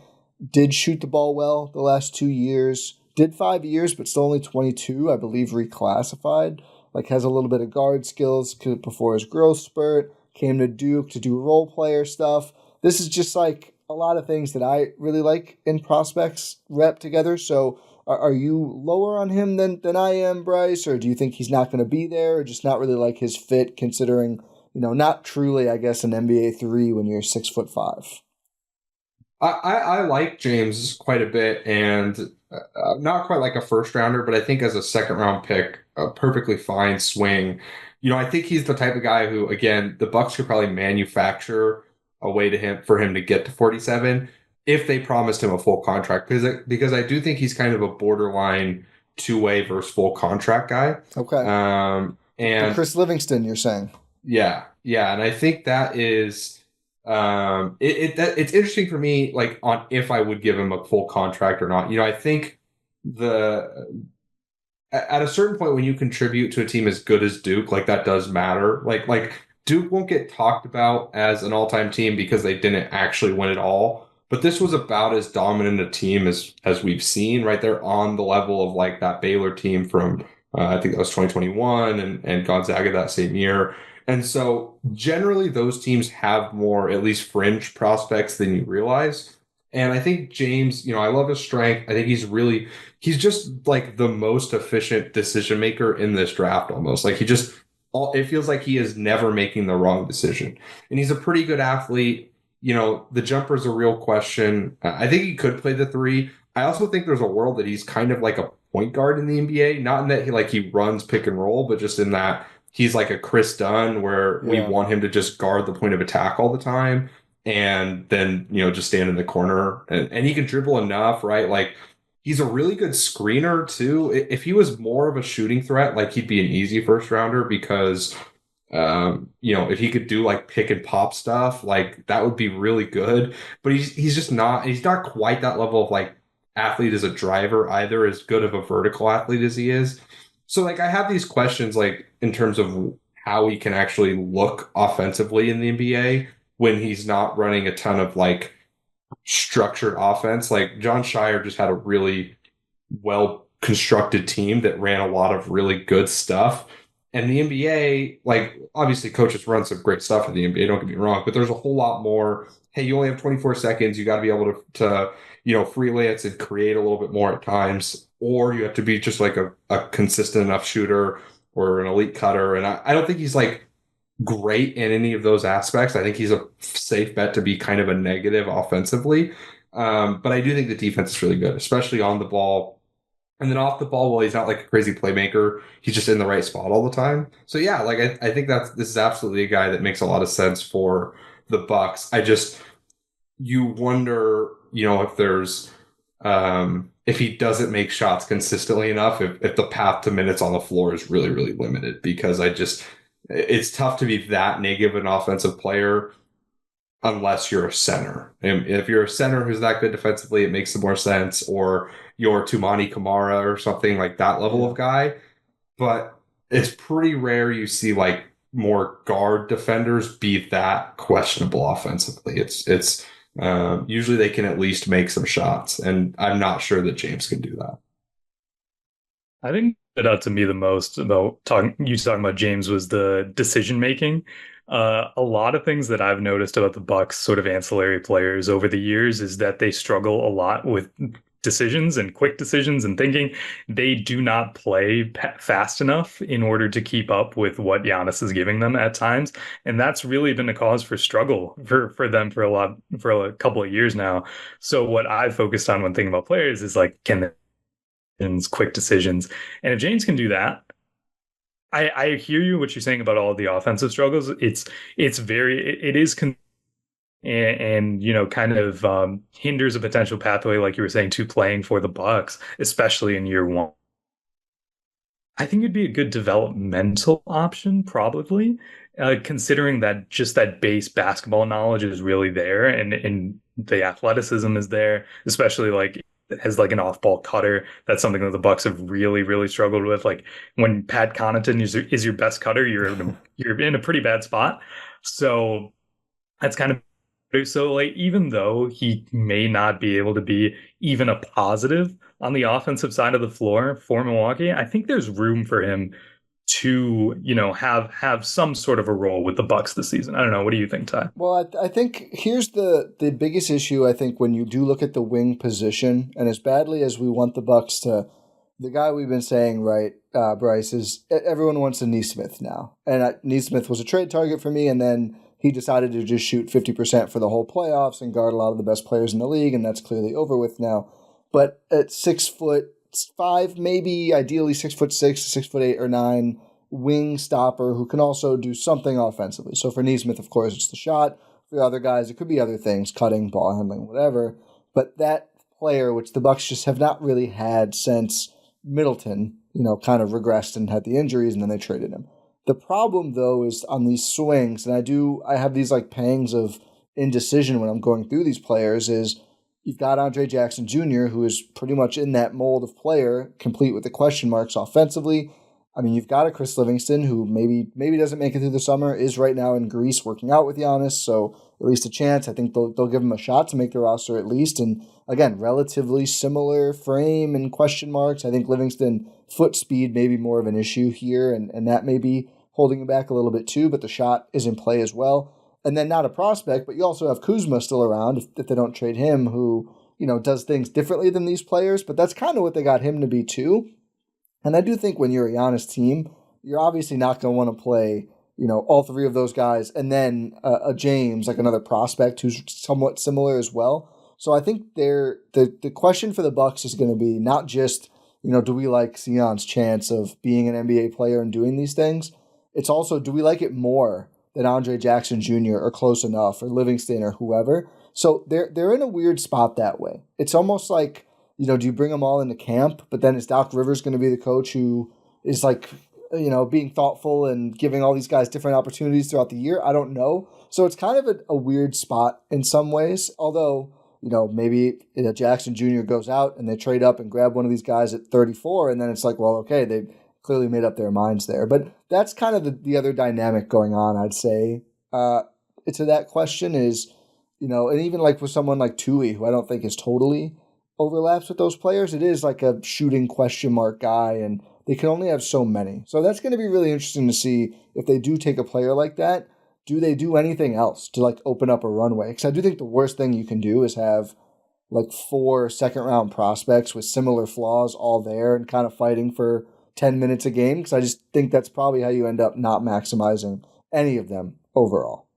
Did shoot the ball well the last 2 years. Did 5 years, but still only 22, I believe reclassified. Like has a little bit of guard skills before his growth spurt. came to Duke to do role player stuff. This is just like a lot of things that I really like in prospects rep together. So are you lower on him than I am, Bryce, or do you think he's not going to be there, or just not really like his fit, considering, not truly, I guess, an NBA 3 when you're 6'5"? I like James quite a bit, and not quite like a first rounder, but I think as a second round pick, a perfectly fine swing. I think he's the type of guy who, again, the Bucks could probably manufacture a way for him to get to 47 if they promised him a full contract, because I do think he's kind of a borderline two-way versus full contract guy. Okay. And the Chris Livingston, you're saying? Yeah, and I think that is it's interesting for me, like, on if I would give him a full contract or not. I think at a certain point when you contribute to a team as good as Duke, like, that does matter. Like Duke won't get talked about as an all-time team because they didn't actually win it all. But this was about as dominant a team as we've seen, right? They're on the level of like that Baylor team from I think that was 2021 and Gonzaga that same year. And so generally those teams have more, at least fringe prospects than you realize. And I think James, I love his strength. I think he's just like the most efficient decision maker in this draft almost. Like it feels like he is never making the wrong decision. And he's a pretty good athlete. The jumper is a real question. I think he could play the 3. I also think there's a world that he's kind of like a point guard in the NBA. Not in that he runs pick and roll, but just in that he's like a Chris Dunn where we want him to just guard the point of attack all the time and then, just stand in the corner. And he can dribble enough, right? Like, he's a really good screener too. If he was more of a shooting threat, like, he'd be an easy first rounder because if he could do like pick and pop stuff, like, that would be really good. But he's not quite that level of like athlete as a driver either, as good of a vertical athlete as he is. So like, I have these questions like in terms of how he can actually look offensively in the NBA when he's not running a ton of like structured offense. Like, John Shire just had a really well constructed team that ran a lot of really good stuff. And the NBA, like, obviously coaches run some great stuff in the NBA, don't get me wrong, but there's a whole lot more. Hey, you only have 24 seconds. You got to be able to freelance and create a little bit more at times, or you have to be just like a consistent enough shooter or an elite cutter. And I don't think he's like great in any of those aspects. I think he's a safe bet to be kind of a negative offensively. But I do think the defense is really good, especially on the ball. And then off the ball, well, he's not like a crazy playmaker. He's just in the right spot all the time. So yeah, like, I think this is absolutely a guy that makes a lot of sense for the Bucks. You wonder, if there's if he doesn't make shots consistently enough, if the path to minutes on the floor is really, really limited, because it's tough to be that negative an offensive player unless you're a center. And if you're a center who's that good defensively, it makes some more sense, or you're Tumani Kamara or something like that level of guy. But it's pretty rare you see like more guard defenders be that questionable offensively. It's usually they can at least make some shots, and I'm not sure that James can do that. I think that out to me the most about talking about James was the decision making. A lot of things that I've noticed about the Bucks sort of ancillary players over the years is that they struggle a lot with decisions and quick decisions and thinking. They do not play fast enough in order to keep up with what Giannis is giving them at times, and that's really been a cause for struggle for them for a couple of years now. So what I've focused on when thinking about players is like, can they quick decisions, and if James can do that, I hear you what you're saying about all of the offensive struggles. It is kind of hinders a potential pathway, like you were saying, to playing for the Bucks, especially in year one. I think it'd be a good developmental option, probably, considering that just that base basketball knowledge is really there, and the athleticism is there, especially like as like an off-ball cutter. That's something that the Bucks have really, really struggled with. Like, when Pat Connaughton is your best cutter, you're in a pretty bad spot. So that's kind of, so like, even though he may not be able to be even a positive on the offensive side of the floor for Milwaukee, I think there's room for him to, have some sort of a role with the Bucks this season. I don't know. What do you think, Ty? Well, I think here's the biggest issue, I think, when you do look at the wing position, and as badly as we want the Bucks to, the guy we've been saying, right, Bryce, is everyone wants a Nesmith now. And Nesmith was a trade target for me, and then he decided to just shoot 50% for the whole playoffs and guard a lot of the best players in the league, and that's clearly over with now. But at 6'5", maybe ideally 6'6", 6'8" or 9", wing stopper who can also do something offensively. So for Nesmith, of course, it's the shot. For other guys, it could be other things, cutting, ball handling, whatever. But that player, which the Bucks just have not really had since Middleton, kind of regressed and had the injuries, and then they traded him. The problem, though, is on these swings, and I have these like pangs of indecision when I'm going through these players, is you've got Andre Jackson Jr., who is pretty much in that mold of player, complete with the question marks offensively. I mean, you've got a Chris Livingston who maybe doesn't make it through the summer, is right now in Greece working out with Giannis, so at least a chance. I think they'll give him a shot to make the roster at least. And again, relatively similar frame and question marks. I think Livingston foot speed may be more of an issue here, and that may be holding him back a little bit too, but the shot is in play as well. And then not a prospect, but you also have Kuzma still around if they don't trade him, who, does things differently than these players, but that's kind of what they got him to be too. And I do think when you're a Giannis team, you're obviously not going to want to play, all three of those guys, and then a James, like another prospect who's somewhat similar as well. So I think the question for the Bucks is going to be not just, do we like Sion's chance of being an NBA player and doing these things? It's also, do we like it more than Andre Jackson Jr. or close enough or Livingston or whoever? So they're in a weird spot that way. It's almost like, do you bring them all into camp, but then is Doc Rivers going to be the coach who is like, being thoughtful and giving all these guys different opportunities throughout the year? I don't know. So it's kind of a weird spot in some ways, although, maybe Jackson Jr. goes out and they trade up and grab one of these guys at 34, and then it's like, well, okay, they clearly made up their minds there. But that's kind of the other dynamic going on, I'd say. To that question is, and even like with someone like Toohey, who I don't think is totally overlaps with those players, it is like a shooting question mark guy, and they can only have so many. So that's going to be really interesting to see if they do take a player like that. Do they do anything else to like open up a runway? Because I do think the worst thing you can do is have like 4 second-round prospects with similar flaws all there and kind of fighting for 10 minutes a game, because I just think that's probably how you end up not maximizing any of them overall.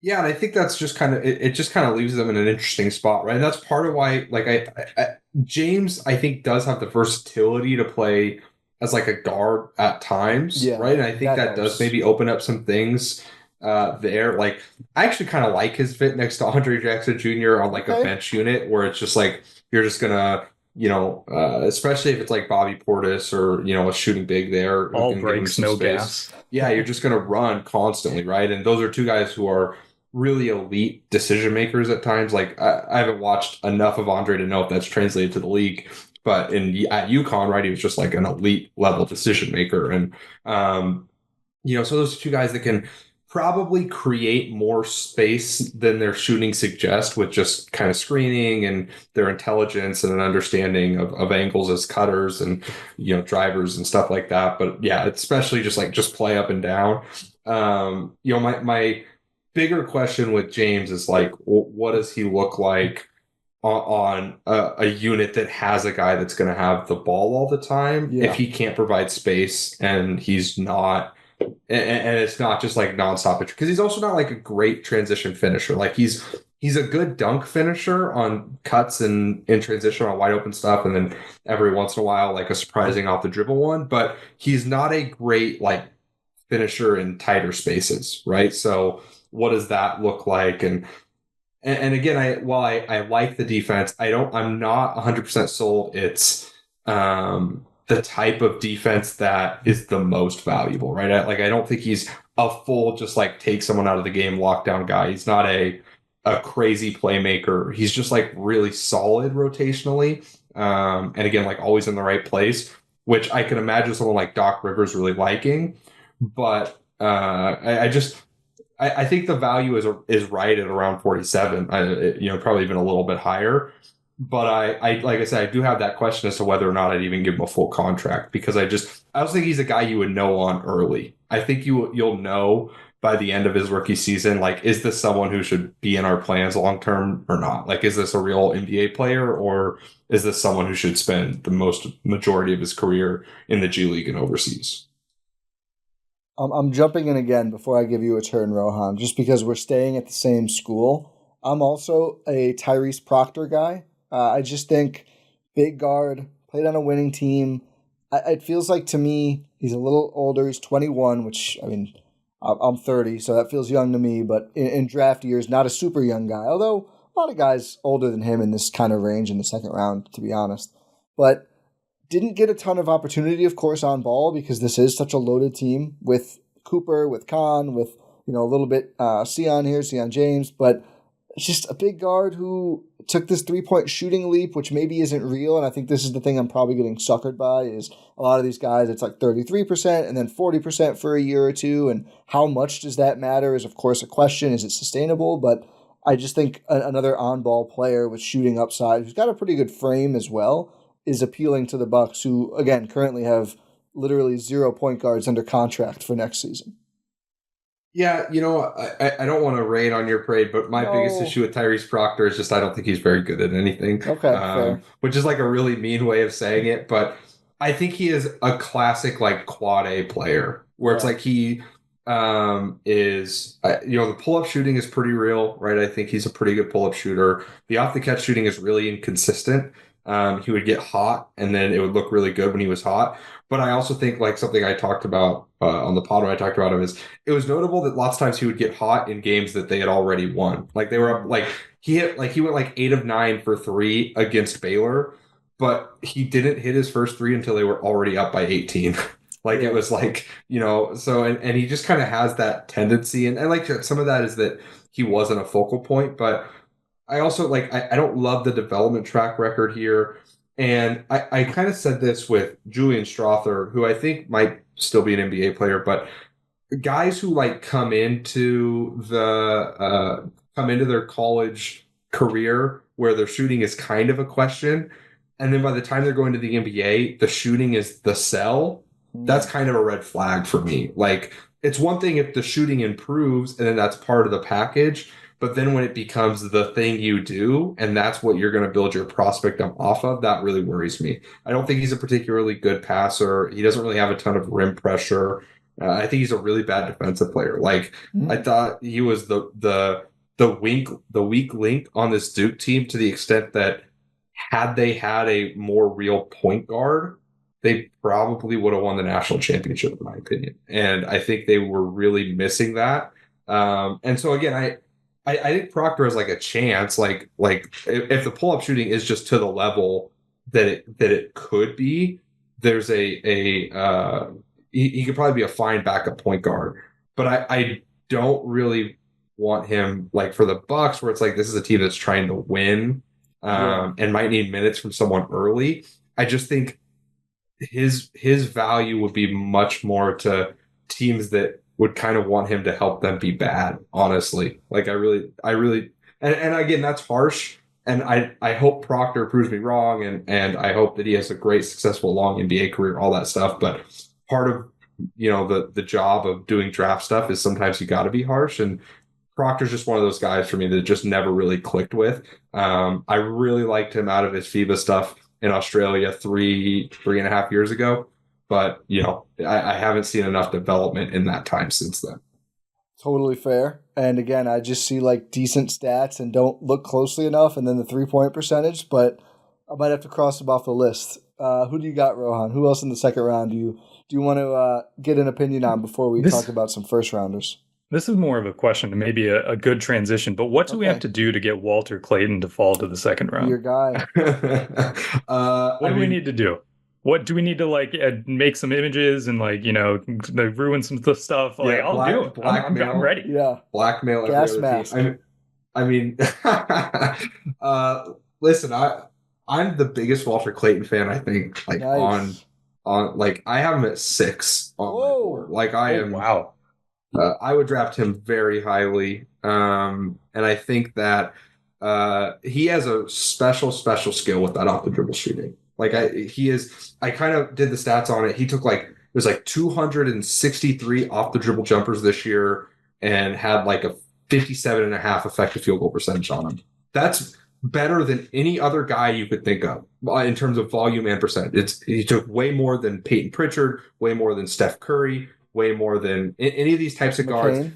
Yeah, and I think that's just kind of it just kind of leaves them in an interesting spot, right? And that's part of why, like, I James, I think, does have the versatility to play as like a guard at times, Yeah, right? And I think that helps. does maybe open up some things there. Like, I actually kind of like his fit next to Andre Jackson Jr. on like a bench unit, where it's just like you're just gonna, especially if it's like Bobby Portis or a shooting big there, all breaks, no gas. Yeah, you're just gonna run constantly, right? And those are two guys who are really elite decision makers at times. Like, I haven't watched enough of Andre to know if that's translated to the league, but at UConn, right, he was just like an elite level decision maker. And so those are two guys that can probably create more space than their shooting suggests, with just kind of screening and their intelligence and an understanding of angles as cutters and drivers and stuff like that. But yeah, especially just play up and down. My bigger question with James is like, what does he look like on a unit that has a guy that's going to have the ball all the time? Yeah. If he can't provide space and he's not, and it's not just like nonstop, because he's also not like a great transition finisher. Like, he's a good dunk finisher on cuts and in transition on wide open stuff, and then every once in a while like a surprising off the dribble one, but he's not a great like finisher in tighter spaces, right? So what does that look like? And again, while I like the defense, I'm not 100% sold it's the type of defense that is the most valuable, right? I don't think he's a full just like take someone out of the game lockdown guy. He's not a crazy playmaker. He's just like really solid rotationally, and again, like always in the right place, which I can imagine someone like Doc Rivers really liking. But I think the value is right at around 47. Probably even a little bit higher. but I like I said, I do have that question as to whether or not I'd even give him a full contract because I don't think he's a guy you would know on early. I think you'll know by the end of his rookie season, like, is this someone who should be in our plans long term or not? Like, is this a real NBA player or is this someone who should spend the most majority of his career in the G League and overseas? I'm jumping in again before I give you a turn, Rohan, just because we're staying at the same school. I'm also a Tyrese Proctor guy. I just think big guard, played on a winning team. It feels like to me he's a little older. He's 21, which, I mean, I'm 30, so that feels young to me. But in draft years, not a super young guy, although a lot of guys older than him in this kind of range in the second round, to be honest. But didn't get a ton of opportunity, of course, on ball because this is such a loaded team with Cooper, with Khan, with a little bit Sion here, Sion James, but it's just a big guard who took this 3-point shooting leap, which maybe isn't real, and I think this is the thing I'm probably getting suckered by, is a lot of these guys, it's like 33% and then 40% for a year or two, and how much does that matter is, of course, a question. Is it sustainable? But I just think another on-ball player with shooting upside, who's got a pretty good frame as well, is appealing to the Bucks, who, again, currently have literally 0 point guards under contract for next season. Yeah, I don't want to rain on your parade, but my biggest issue with Tyrese Proctor is just I don't think he's very good at anything. Okay, fair. Which is like a really mean way of saying it, but I think he is a classic like quad A player where it's like he is the pull-up shooting is pretty real, right? I think he's a pretty good pull-up shooter. The off-the-catch shooting is really inconsistent. He would get hot and then it would look really good when he was hot. But I also think like something I talked about on the pod when I talked about him is it was notable that lots of times he would get hot in games that they had already won. Like they were up, like he went like 8 of 9 for 3 against Baylor, but he didn't hit his first 3 until they were already up by 18. Like it was like, so and he just kind of has that tendency and like some of that is that he wasn't a focal point, but I also like I don't love the development track record here. And I kind of said this with Julian Strother, who I think might still be an NBA player, but guys who like come into their college career where their shooting is kind of a question, and then by the time they're going to the NBA, the shooting is the sell. That's kind of a red flag for me. Like it's one thing if the shooting improves and then that's part of the package. But then when it becomes the thing you do, and that's what you're going to build your prospect up off of, that really worries me. I don't think he's a particularly good passer. He doesn't really have a ton of rim pressure. I think he's a really bad defensive player. Like I thought he was the weak link on this Duke team to the extent that had they had a more real point guard, they probably would have won the national championship, in my opinion. And I think they were really missing that. And so again, I think Proctor has like a chance, like if the pull up shooting is just to the level that it could be, there's he could probably be a fine backup point guard. But I don't really want him like for the Bucks, where it's like this is a team that's trying to win and might need minutes from someone early. I just think his value would be much more to teams that would kind of want him to help them be bad, honestly. Like I really and again, that's harsh. And I hope Proctor proves me wrong and I hope that he has a great, successful, long NBA career, all that stuff. But part of the job of doing draft stuff is sometimes you gotta be harsh. And Proctor's just one of those guys for me that just never really clicked with. I really liked him out of his FIBA stuff in Australia 3.5 years ago. But, I haven't seen enough development in that time since then. Totally fair. And again, I just see like decent stats and don't look closely enough. And then the 3-point percentage, but I might have to cross them off the list. Who do you got, Rohan? Who else in the second round do you want to get an opinion on before we talk about some first rounders? This is more of a question and maybe a good transition, but what do we have to do to get Walter Clayton to fall to the second round? Your guy. What do we need to do? What do we need to make some images and ruin some stuff? Like I'll do it. I'm ready. Yeah. Blackmail. Gas mask. I mean, listen, I'm the biggest Walter Clayton fan. I think nice. on I have him at 6 on my board. Like I am. Wow. I would draft him very highly, and I think that he has a special skill with that off the dribble shooting. Like I kind of did the stats on it. He took it was 263 off the dribble jumpers this year and had like a 57.5 effective field goal percentage on him. That's better than any other guy you could think of in terms of volume and percentage. He took way more than Peyton Pritchard, way more than Steph Curry, way more than any of these types of guards.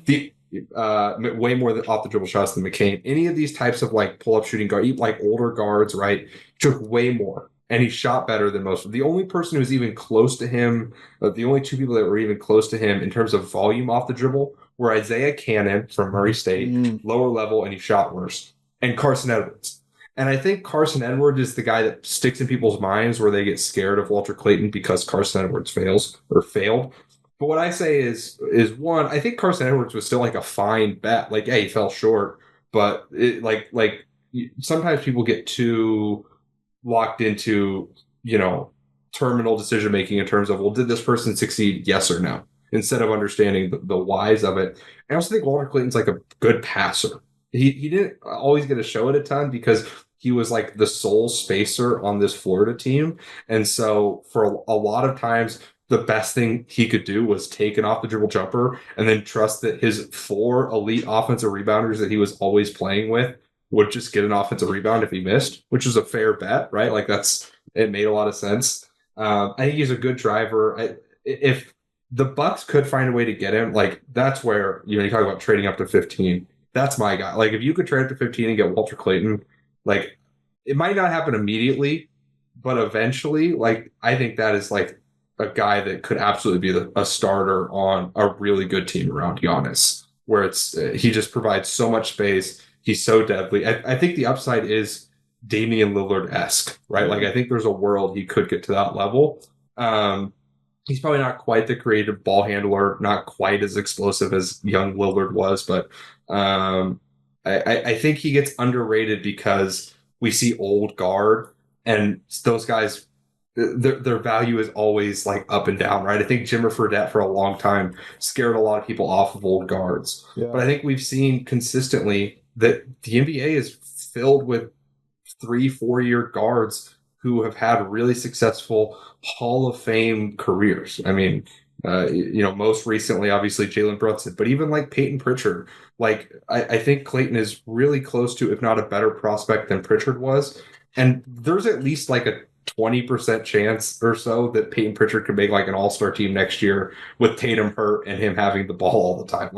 Way more than off the dribble shots than McCain. Any of these types of pull up shooting guard, like older guards, right? Took way more, and he shot better than most. The only person who's even close to him, the only two people that were even close to him in terms of volume off the dribble were Isaiah Cannon from Murray State, lower level, and he shot worse, and Carson Edwards. And I think Carson Edwards is the guy that sticks in people's minds where they get scared of Walter Clayton because Carson Edwards failed. But what I say is one, I think Carson Edwards was still a fine bet. He fell short, but sometimes people get too locked into, terminal decision making in terms of, well, did this person succeed? Yes or no, instead of understanding the whys of it. I also think Walter Clayton's a good passer. He didn't always get to show it a ton because he was the sole spacer on this Florida team. And so for a lot of times, the best thing he could do was take an off the dribble jumper and then trust that his 4 elite offensive rebounders that he was always playing with would just get an offensive rebound if he missed, which is a fair bet, right? It made a lot of sense. I think he's a good driver. If the Bucks could find a way to get him, that's where, you talk about trading up to 15. That's my guy. If you could trade up to 15 and get Walter Clayton, it might not happen immediately, but eventually, I think that is a guy that could absolutely be a starter on a really good team around Giannis, where he just provides so much space. He's so deadly. I think the upside is Damian Lillard-esque, right? I think there's a world he could get to that level. He's probably not quite the creative ball handler, not quite as explosive as young Lillard was, but I think he gets underrated because we see old guard, and those guys, their value is always up and down, right? I think Jimmer Fredette for a long time scared a lot of people off of old guards. Yeah. But I think we've seen consistently that the NBA is filled with 3-4 year guards who have had really successful Hall of Fame careers. I mean, most recently, obviously, Jalen Brunson, but even Peyton Pritchard, I think Clayton is really close to, if not a better prospect than Pritchard was. And there's at least a 20% chance or so that Peyton Pritchard could make an all-star team next year with Tatum hurt and him having the ball all the time.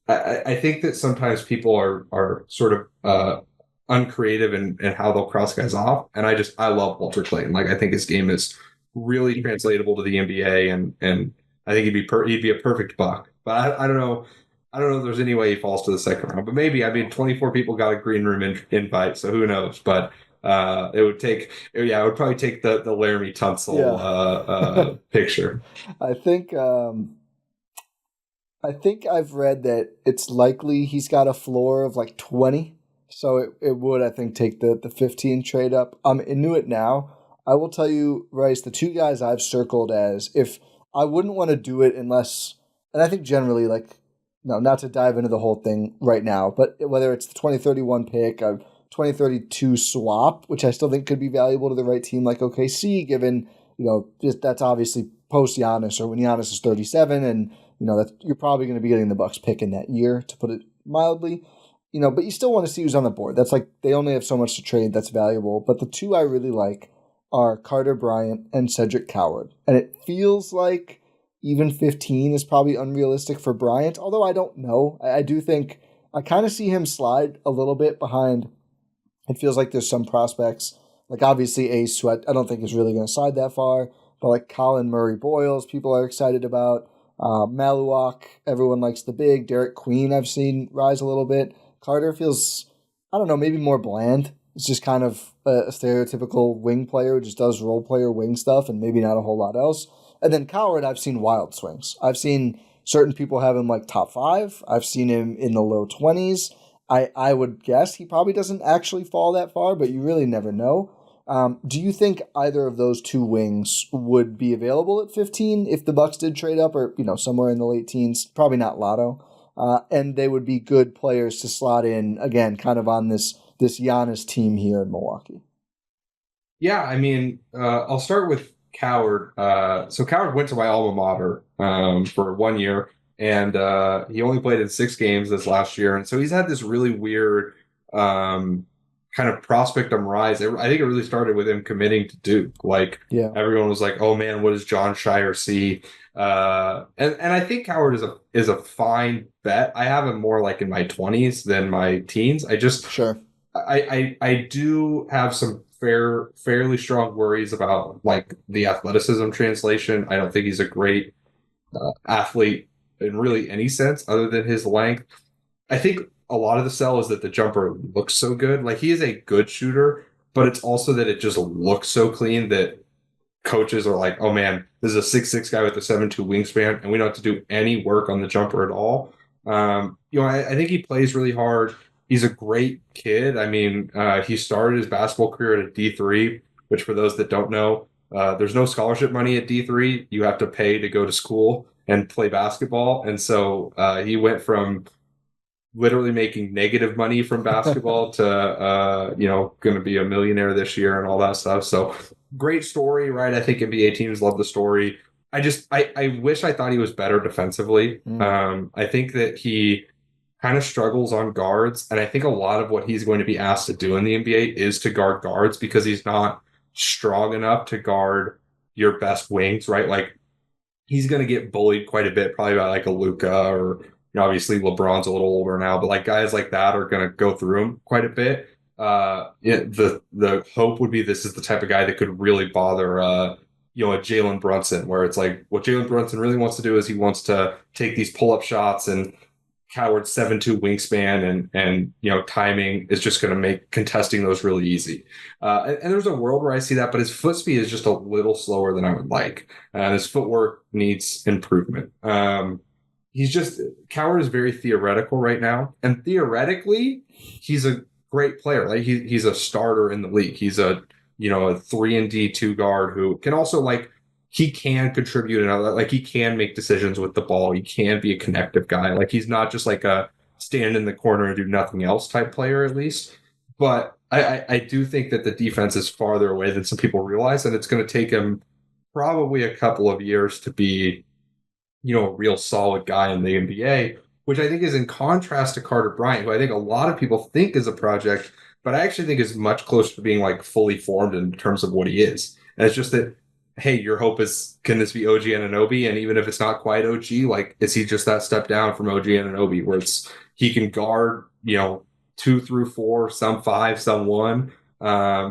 I think that sometimes people are sort of uncreative in how they'll cross guys off. And I love Walter Clayton. I think his game is really translatable to the NBA, and I think he'd be a perfect Buck. But I don't know. I don't know if there's any way he falls to the second round, but maybe. 24 people got a green room invite, so who knows? But it would probably take the Laramie Tunsil picture. I think I've read that it's likely he's got a floor of 20, so it would, I think, take the 15 trade up. I'm into it now. I will tell you, Bryce, the two guys I've circled as, if I wouldn't want to do it unless, and I think generally, not to dive into the whole thing right now, but whether it's the 2031 pick, a 2032 swap, which I still think could be valuable to the right team like OKC, given, that's obviously post Giannis or when Giannis is 37, and, that you're probably going to be getting the Bucks pick in that year, to put it mildly. But you still want to see who's on the board. That's they only have so much to trade that's valuable. But the two I really like are Carter Bryant and Cedric Coward. And it feels like even 15 is probably unrealistic for Bryant, although I don't know. I do think I kind of see him slide a little bit behind. It feels like there's some prospects, obviously Ace, who I don't think is really going to slide that far, but Colin Murray-Boyles, people are excited about. Maluak, everyone likes the big. Derek Queen, I've seen rise a little bit. Carter feels, I don't know, maybe more bland. It's just kind of a stereotypical wing player who just does role player wing stuff and maybe not a whole lot else. And then Coward, I've seen wild swings. I've seen certain people have him top 5. I've seen him in the low 20s. I would guess he probably doesn't actually fall that far, but you really never know. Do you think either of those two wings would be available at 15 if the Bucks did trade up, or somewhere in the late teens? Probably not lotto. And they would be good players to slot in, again, kind of on this this Giannis team here in Milwaukee? Yeah, I mean, I'll start with Coward. So Coward went to my alma mater for 1 year, and he only played in 6 games this last year, and so he's had this really weird kind of prospectum rise. I think it really started with him committing to Duke. Like, everyone was like, "Oh man, what does John Shire see?" And I think Coward is a fine bet. I have him more like in my 20s than my teens. I do have some fairly strong worries about like the athleticism translation. I don't think he's a great athlete in really any sense other than his length. I think a lot of the sell is that the jumper looks so good. Like, he is a good shooter, but it's also that it just looks so clean that coaches are like, oh man, this is a 6'6" guy with a 7'2" wingspan, and we don't have to do any work on the jumper at all. I think he plays really hard. He's a great kid. I mean, he started his basketball career at a D3, which for those that don't know, there's no scholarship money at D3. You have to pay to go to school and play basketball. And so he went from literally making negative money from basketball to, going to be a millionaire this year and all that stuff. So great story, right? I think NBA teams love the story. I wish I thought he was better defensively. I think that he kind of struggles on guards, and I think a lot of what he's going to be asked to do in the NBA is to guard guards because he's not strong enough to guard your best wings, right? Like, he's going to get bullied quite a bit, probably by like a Luka, or obviously LeBron's a little older now, but like guys like that are going to go through him quite a bit. The hope would be this is the type of guy that could really bother a Jalen Brunson, where it's like what Jalen Brunson really wants to do is he wants to take these pull-up shots, and Coward's 7'2" wingspan and timing is just going to make contesting those really easy. And there's a world where I see that, but his foot speed is just a little slower than I would like. And his footwork needs improvement. Coward is very theoretical right now. And theoretically, he's a great player. Like, he's a starter in the league. He's a 3-and-D 2 guard who can also he can contribute and he can make decisions with the ball. He can be a connective guy. Like, he's not just like a stand in the corner and do nothing else type player, at least. But I do think that the defense is farther away than some people realize, and it's going to take him probably a couple of years to be, a real solid guy in the NBA, which I think is in contrast to Carter Bryant, who I think a lot of people think is a project, but I actually think is much closer to being fully formed in terms of what he is. And it's just that, hey, your hope is, can this be OG Anunoby? And even if it's not quite OG, is he just that step down from OG Anunoby, where he can guard, 2 through 4, some 5, some 1.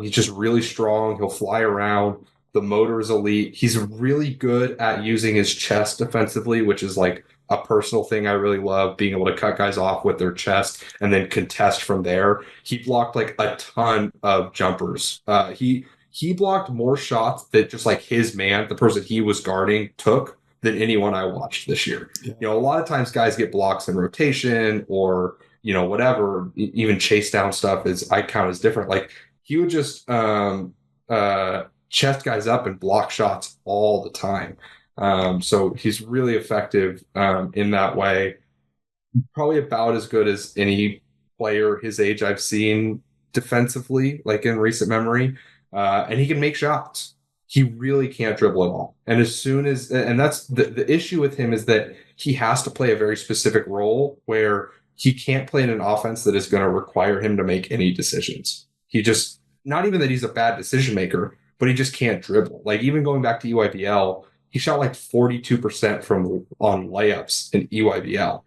He's just really strong. He'll fly around. The motor is elite. He's really good at using his chest defensively, which is a personal thing I really love, being able to cut guys off with their chest and then contest from there. He blocked a ton of jumpers. He blocked more shots that just his man, the person he was guarding, took than anyone I watched this year. Yeah. A lot of times guys get blocks in rotation or, whatever, even chase down stuff I count as different. He would just chest guys up and block shots all the time. So he's really effective in that way. Probably about as good as any player his age I've seen defensively, in recent memory. And he can make shots. He really can't dribble at all. And and that's the issue with him, is that he has to play a very specific role where he can't play in an offense that is going to require him to make any decisions. Not even that he's a bad decision maker, but he just can't dribble. Even going back to EYBL, he shot 42% on layups in EYBL.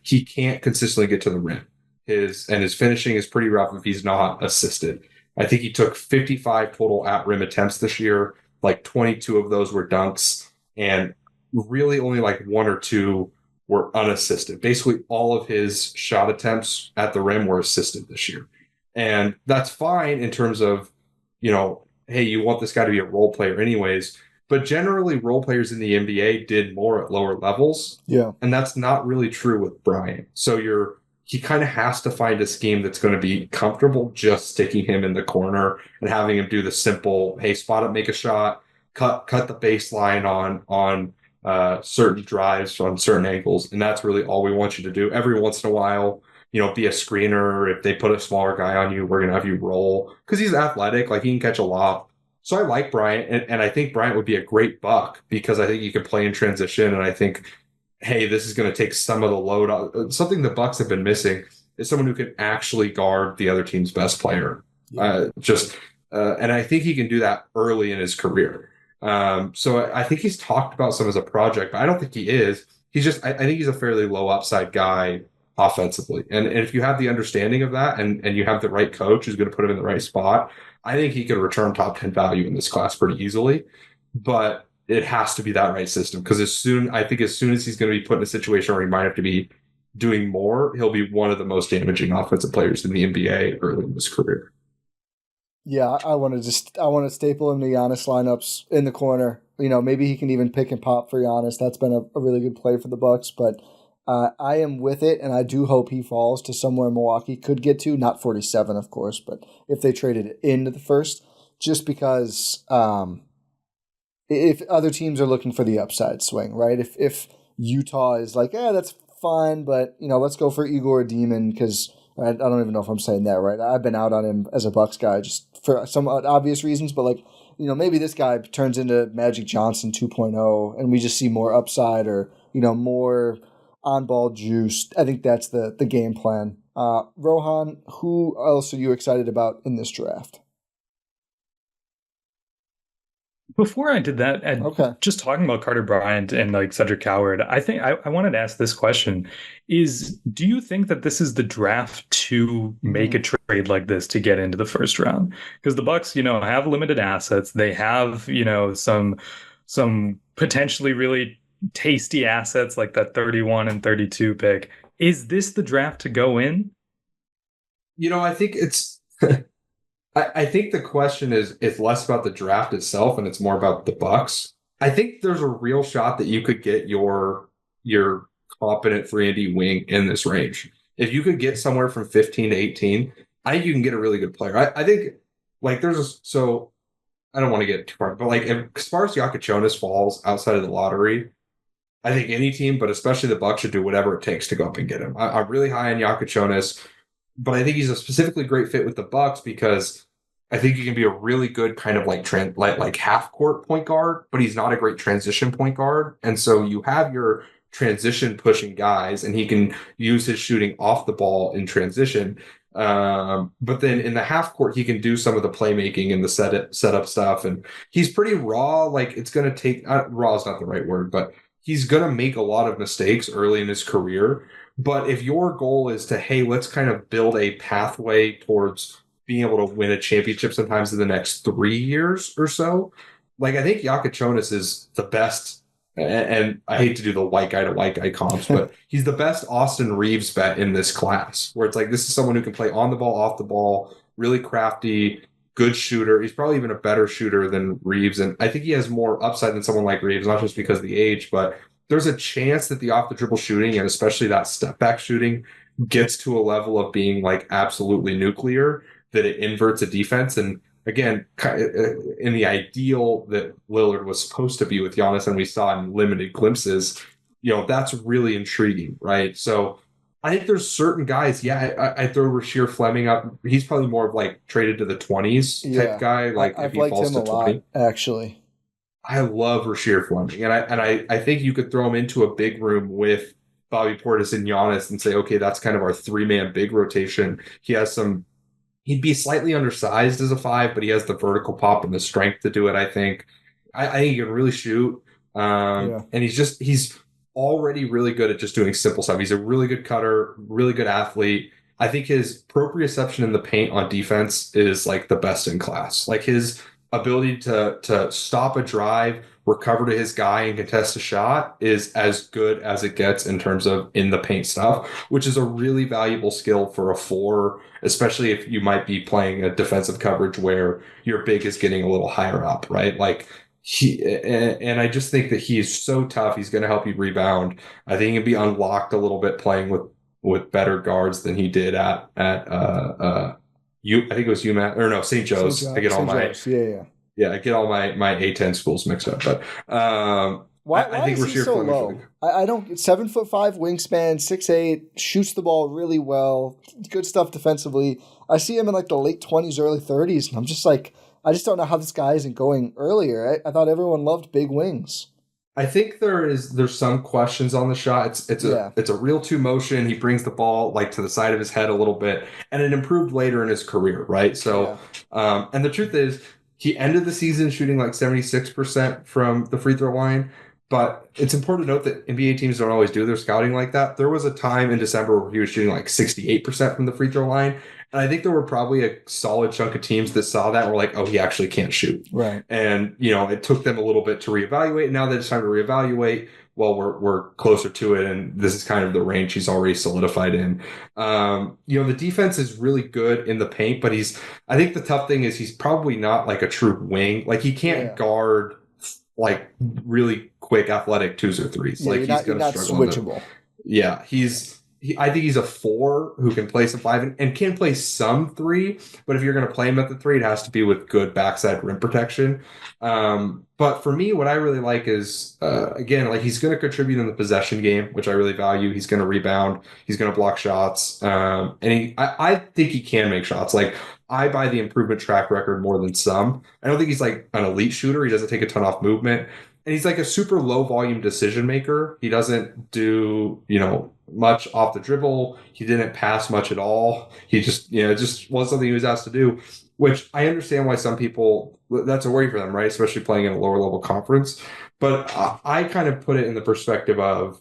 He can't consistently get to the rim. His finishing is pretty rough if he's not assisted. I think he took 55 total at-rim attempts this year. 22 of those were dunks, and really only 1 or 2 were unassisted. Basically, all of his shot attempts at the rim were assisted this year. And that's fine in terms of, hey, you want this guy to be a role player anyways. But generally, role players in the NBA did more at lower levels. Yeah. And that's not really true with Bryant. So he kind of has to find a scheme that's going to be comfortable just sticking him in the corner and having him do the simple, hey, spot up, make a shot, cut the baseline on certain drives on certain angles. And that's really all we want you to do. Every once in a while, be a screener. If they put a smaller guy on you, we're going to have you roll because he's athletic. Like he can catch a lob. So I like Bryant, and I think Bryant would be a great Buck because I think he could play in transition. And I think, hey, this is going to take some of the load off. Something the Bucks have been missing is someone who can actually guard the other team's best player. And I think he can do that early in his career. So I think he's talked about some as a project, but I don't think he is. I think he's a fairly low upside guy offensively. And if you have the understanding of that and you have the right coach who's going to put him in the right spot, I think he could return top 10 value in this class pretty easily. But it has to be that right system because as soon as he's going to be put in a situation where he might have to be doing more, he'll be one of the most damaging offensive players in the NBA early in his career. Yeah, I want to staple him to Giannis lineups in the corner. Maybe he can even pick and pop for Giannis. That's been a really good play for the Bucks, but I am with it, and I do hope he falls to somewhere Milwaukee could get to, not 47, of course, but if they traded it into the first, just because if other teams are looking for the upside swing, right? If Utah is like, that's fine, but let's go for Igor Demon because I don't even know if I'm saying that right. I've been out on him as a Bucks guy just for some obvious reasons, but maybe this guy turns into Magic Johnson 2.0 and we just see more upside or, more on-ball juice. I think that's the game plan. Rohan, who else are you excited about in this draft? Before I did that, and just talking about Carter Bryant and Cedric Coward, I think I wanted to ask this question: do you think that this is the draft to make a trade like this to get into the first round? Because the Bucks, have limited assets. They have, some potentially really tasty assets like that 31 and 32 pick. Is this the draft to go in? I think it's. I think the question is less about the draft itself and it's more about the Bucks. I think there's a real shot that you could get your competent 3-and-D wing in this range. If you could get somewhere from 15 to 18, I think you can get a really good player. I think so I don't want to get too far, but as far as Jonas falls outside of the lottery, I think any team, but especially the Bucks, should do whatever it takes to go up and get him. I'm really high on Jonas. But I think he's a specifically great fit with the Bucks because I think he can be a really good kind of like half court point guard, but he's not a great transition point guard. And so you have your transition pushing guys, and he can use his shooting off the ball in transition. But then in the half court, he can do some of the playmaking and the setup stuff. And he's pretty raw. It's going to take raw is not the right word, but he's going to make a lot of mistakes early in his career. But if your goal is to, hey, let's kind of build a pathway towards being able to win a championship sometimes in the next 3 years or so, I think Jonas is the best. And I hate to do the white guy to white guy comps, but he's the best Austin Reeves bet in this class, where it's this is someone who can play on the ball, off the ball, really crafty, good shooter. He's probably even a better shooter than Reeves. And I think he has more upside than someone like Reeves, not just because of the age, but there's a chance that the off the dribble shooting and especially that step back shooting gets to a level of being absolutely nuclear that it inverts a defense. And again, in the ideal that Lillard was supposed to be with Giannis and we saw in limited glimpses, that's really intriguing, right? So I think there's certain guys, I throw Rasheer Fleming up. He's probably more of traded to the 20s type guy. I've liked him a lot, actually. I love Rasheer Fleming, and I think you could throw him into a big room with Bobby Portis and Giannis and say, okay, that's kind of our 3-man big rotation. He'd be slightly undersized as a 5, but he has the vertical pop and the strength to do it. I think he can really shoot, and he's already really good at just doing simple stuff. He's a really good cutter, really good athlete. I think his proprioception in the paint on defense is the best in class. His ability to stop a drive, recover to his guy, and contest a shot is as good as it gets in terms of in the paint stuff, which is a really valuable skill for a 4, especially if you might be playing a defensive coverage where your big is getting a little higher up, right? And I just think that he is so tough. He's going to help you rebound. I think he can be unlocked a little bit playing with better guards than he did at I think it was UMass or no, St. Joe's. I get all my I get all my A10 schools mixed up. But Why think is he Rasheer so Fleming's low? really good. I don't. 7'5" wingspan, 6'8", shoots the ball really well. Good stuff defensively. I see him in like the late 20s, early 30s, and I'm just like, I just don't know how this guy isn't going earlier. I thought everyone loved big wings. I think there's some questions on the shot. It's a real two motion. He brings the ball like to the side of his head a little bit, and it improved later in his career, right? So, and the truth is, he ended the season shooting like 76% from the free throw line. But it's important to note that NBA teams don't always do their scouting like that. There was a time in December where he was shooting like 68% from the free throw line. And I think there were probably a solid chunk of teams that saw that and were like, oh, he actually can't shoot. Right. And, it took them a little bit to reevaluate. Now that it's time to reevaluate, well, we're closer to it. And this is kind of the range he's already solidified in. The defense is really good in the paint, but I think the tough thing is he's probably not like a true wing. Like he can't guard like really quick athletic twos or threes. Yeah, like he's going to struggle. Switchable. I think he's a 4 who can play some 5 and can play some 3. But if you're going to play him at the 3, it has to be with good backside rim protection. But for me, what I really like is, again, like he's going to contribute in the possession game, which I really value. He's going to rebound. He's going to block shots. And I think he can make shots. Like I buy the improvement track record more than some. I don't think he's like an elite shooter. He doesn't take a ton off movement. And he's like a super low volume decision maker. He doesn't do, much off the dribble. He didn't pass much at all. He just, it just wasn't something he was asked to do, which I understand why some people, that's a worry for them, right? Especially playing in a lower level conference. But I kind of put it in the perspective of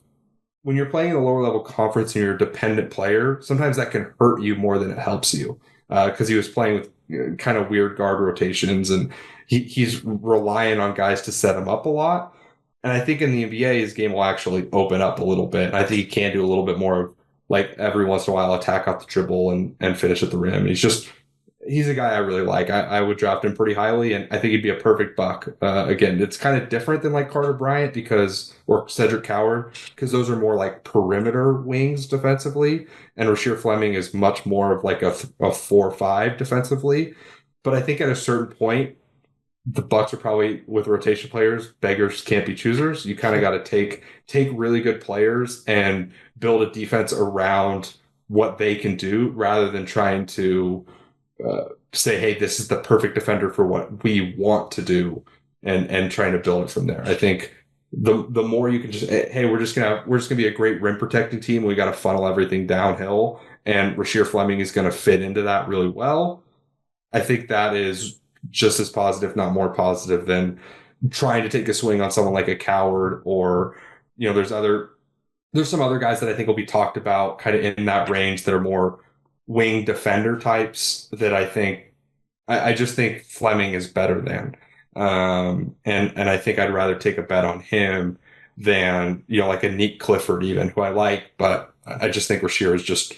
when you're playing in a lower level conference and you're a dependent player, sometimes that can hurt you more than it helps you. Because he was playing with kind of weird guard rotations and he's relying on guys to set him up a lot. And I think in the NBA, his game will actually open up a little bit. I think he can do a little bit more of like every once in a while attack off the dribble and finish at the rim. He's a guy I really like. I would draft him pretty highly, and I think he'd be a perfect Buck. Again, it's kind of different than like Carter Bryant or Cedric Coward, because those are more like perimeter wings defensively, and Rasheer Fleming is much more of like a 4-5 defensively. But I think at a certain point, the Bucks are probably, with rotation players, beggars can't be choosers. You kind of got to take really good players and build a defense around what they can do, rather than trying to say, hey, this is the perfect defender for what we want to do, and trying to build it from there. I think the more you can just, hey, we're just gonna be a great rim protecting team. We got to funnel everything downhill, and Rasheer Fleming is going to fit into that really well. I think that is just as positive, not more positive, than trying to take a swing on someone like a Coward, or there's some other guys that I think will be talked about kind of in that range that are more wing defender types that I just think Fleming is better than. And I think I'd rather take a bet on him than, like a Nick Clifford even, who I like, but I just think Rasheer is just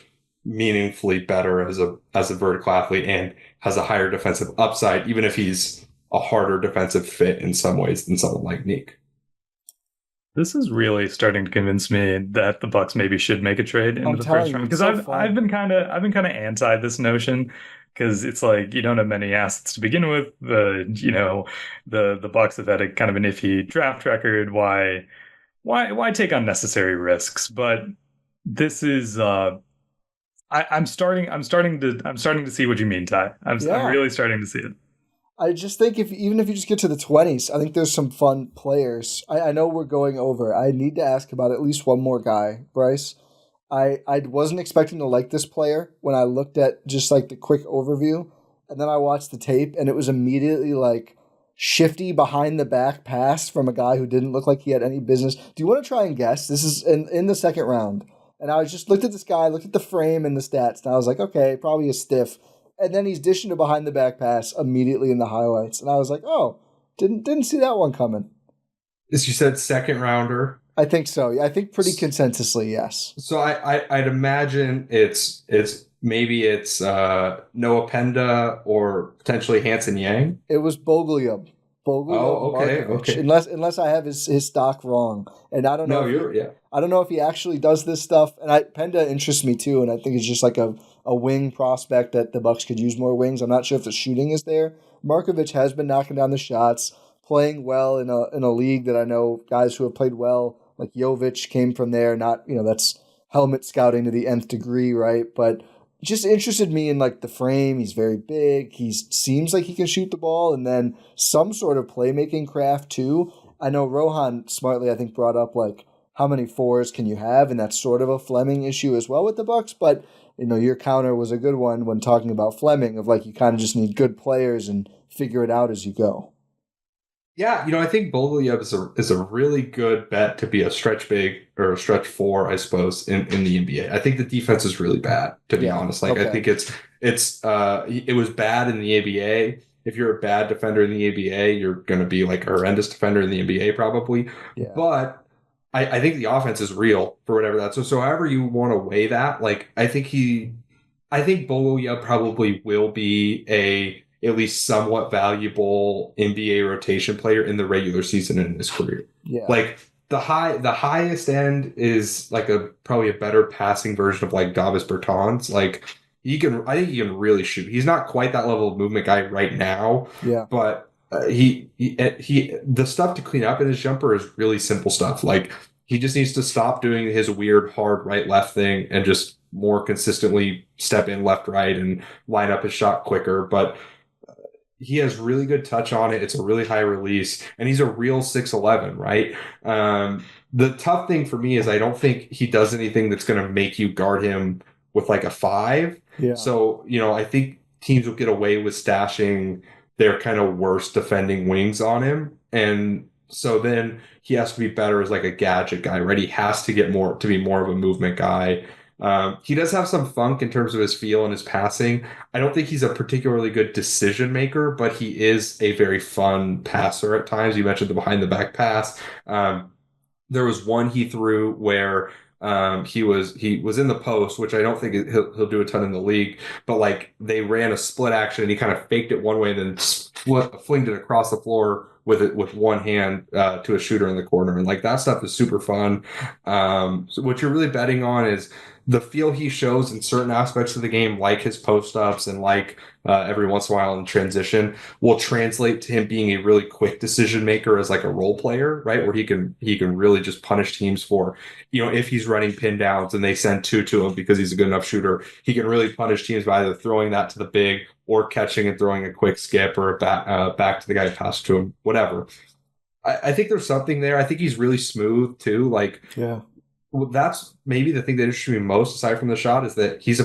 meaningfully better as a vertical athlete and has a higher defensive upside, even if he's a harder defensive fit in some ways than someone like Nick. This is really starting to convince me that the Bucks maybe should make a trade into the first round, because I've been kind of anti this notion, because it's like you don't have many assets to begin with. The Bucks have had a kind of an iffy draft record. Why take unnecessary risks? But this is I'm starting to see what you mean, Ty. I'm really starting to see it. I just think even if you just get to the 20s, I think there's some fun players. I know we're going over. I need to ask about at least one more guy, Bryce. I wasn't expecting to like this player when I looked at just like the quick overview, and then I watched the tape, and it was immediately like shifty behind the back pass from a guy who didn't look like he had any business. Do you want to try and guess? This is in the second round. And I just looked at this guy, looked at the frame and the stats, and I was like, okay, probably a stiff. And then he's dishing a behind the back pass immediately in the highlights. And I was like, oh, didn't see that one coming. As you said, second rounder. I think so. I think pretty consensusly, yes. So I'd imagine it's Noah Penda or potentially Hanson Yang. It was Bogoljub. Markovic. Okay. Unless I have his stock wrong, and I don't know. I don't know if he actually does this stuff. And Penda interests me too, and I think it's just like a wing prospect that the Bucks could use more wings. I'm not sure if the shooting is there. Markovic has been knocking down the shots. playing well in a league that I know guys who have played well, like Jovic came from there. Not, that's helmet scouting to the nth degree, right? But just interested me in like the frame. He's very big. He seems like he can shoot the ball, and then some sort of playmaking craft too. I know Rohan smartly, I think, brought up like how many fours can you have, and that's sort of a Fleming issue as well with the Bucks. But your counter was a good one when talking about Fleming, of like you kind of just need good players and figure it out as you go. Yeah, I think Bogoljub is a really good bet to be a stretch big or a stretch four, I suppose, in the NBA. I think the defense is really bad, to be honest. Like, okay. I think it was bad in the ABA. If you're a bad defender in the ABA, you're going to be like a horrendous defender in the NBA probably. Yeah. But I think the offense is real for whatever that's. So however you want to weigh that, like I think Bogoljub probably will be at least somewhat valuable NBA rotation player in the regular season in his career. Yeah. Like the highest end is like probably a better passing version of like Davis Bertans. Like I think he can really shoot. He's not quite that level of movement guy right now. Yeah. But he the stuff to clean up in his jumper is really simple stuff. Like he just needs to stop doing his weird hard right left thing and just more consistently step in left right and line up his shot quicker. But he has really good touch on it. It's a really high release, and he's a real 6'11", right? The tough thing for me is I don't think he does anything that's going to make you guard him with like a 5. Yeah. So, I think teams will get away with stashing their kind of worst defending wings on him. And so then he has to be better as like a gadget guy, right? He has to get to be more of a movement guy. He does have some funk in terms of his feel and his passing. I don't think he's a particularly good decision maker, but he is a very fun passer at times. You mentioned the behind the back pass. There was one he threw where he was in the post, which I don't think he'll do a ton in the league, but like they ran a split action and he kind of faked it one way and then flinged it across the floor with one hand to a shooter in the corner. And like that stuff is super fun. So what you're really betting on is the feel he shows in certain aspects of the game, like his post-ups and like every once in a while in transition, will translate to him being a really quick decision maker as like a role player, right? Where he can really just punish teams for, if he's running pin downs and they send 2 to him because he's a good enough shooter, he can really punish teams by either throwing that to the big or catching and throwing a quick skip or a back to the guy who passed to him, whatever. I think there's something there. I think he's really smooth too. Like, yeah. Well, that's maybe the thing that interests me most, aside from the shot, is that he's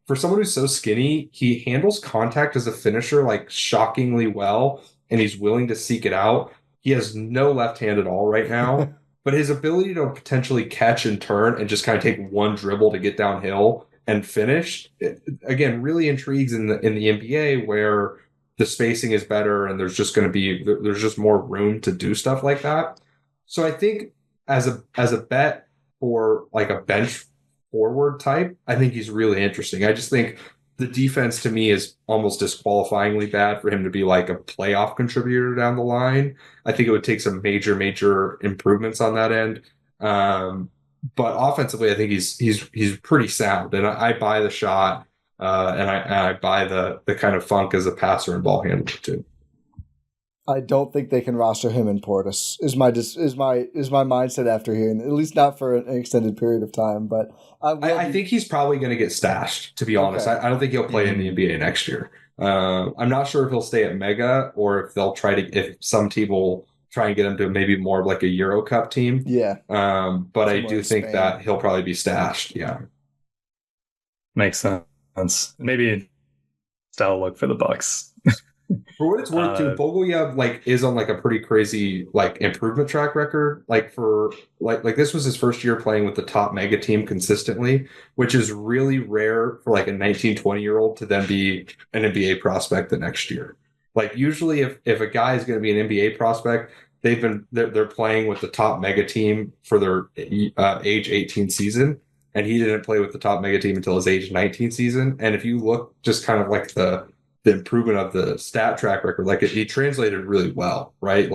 for someone who's so skinny, he handles contact as a finisher like shockingly well, and he's willing to seek it out. He has no left hand at all right now, but his ability to potentially catch and turn and just kind of take one dribble to get downhill and finish, again, really intrigues in the NBA where the spacing is better and there's just more room to do stuff like that. So I think as a bet for like a bench forward type, I think he's really interesting. I just think the defense to me is almost disqualifyingly bad for him to be like a playoff contributor down the line. I think it would take some major improvements on that end. But offensively, I think he's pretty sound, and I buy the shot, and I buy the kind of funk as a passer and ball handler too. I don't think they can roster him in Portis. Is my mindset after hearing, at least not for an extended period of time. But I think he's probably going to get stashed. To be honest, I don't think he'll play in the NBA next year. I'm not sure if he'll stay at Mega or if they'll if some team will try and get him to maybe more of like a Euro Cup team. Yeah. But I do think that he'll probably be stashed. Yeah. Makes sense. Maybe style look for the Bucks. For what it's worth, too, Bogoljub is on a pretty crazy improvement track record. For this was his first year playing with the top mega team consistently, which is really rare for a 19, 20-year-old to then be an NBA prospect the next year. Usually if a guy is going to be an NBA prospect, they're playing with the top mega team for their age 18 season, and he didn't play with the top mega team until his age 19 season. And if you look just kind of the improvement of the stat track record, he translated really well, right?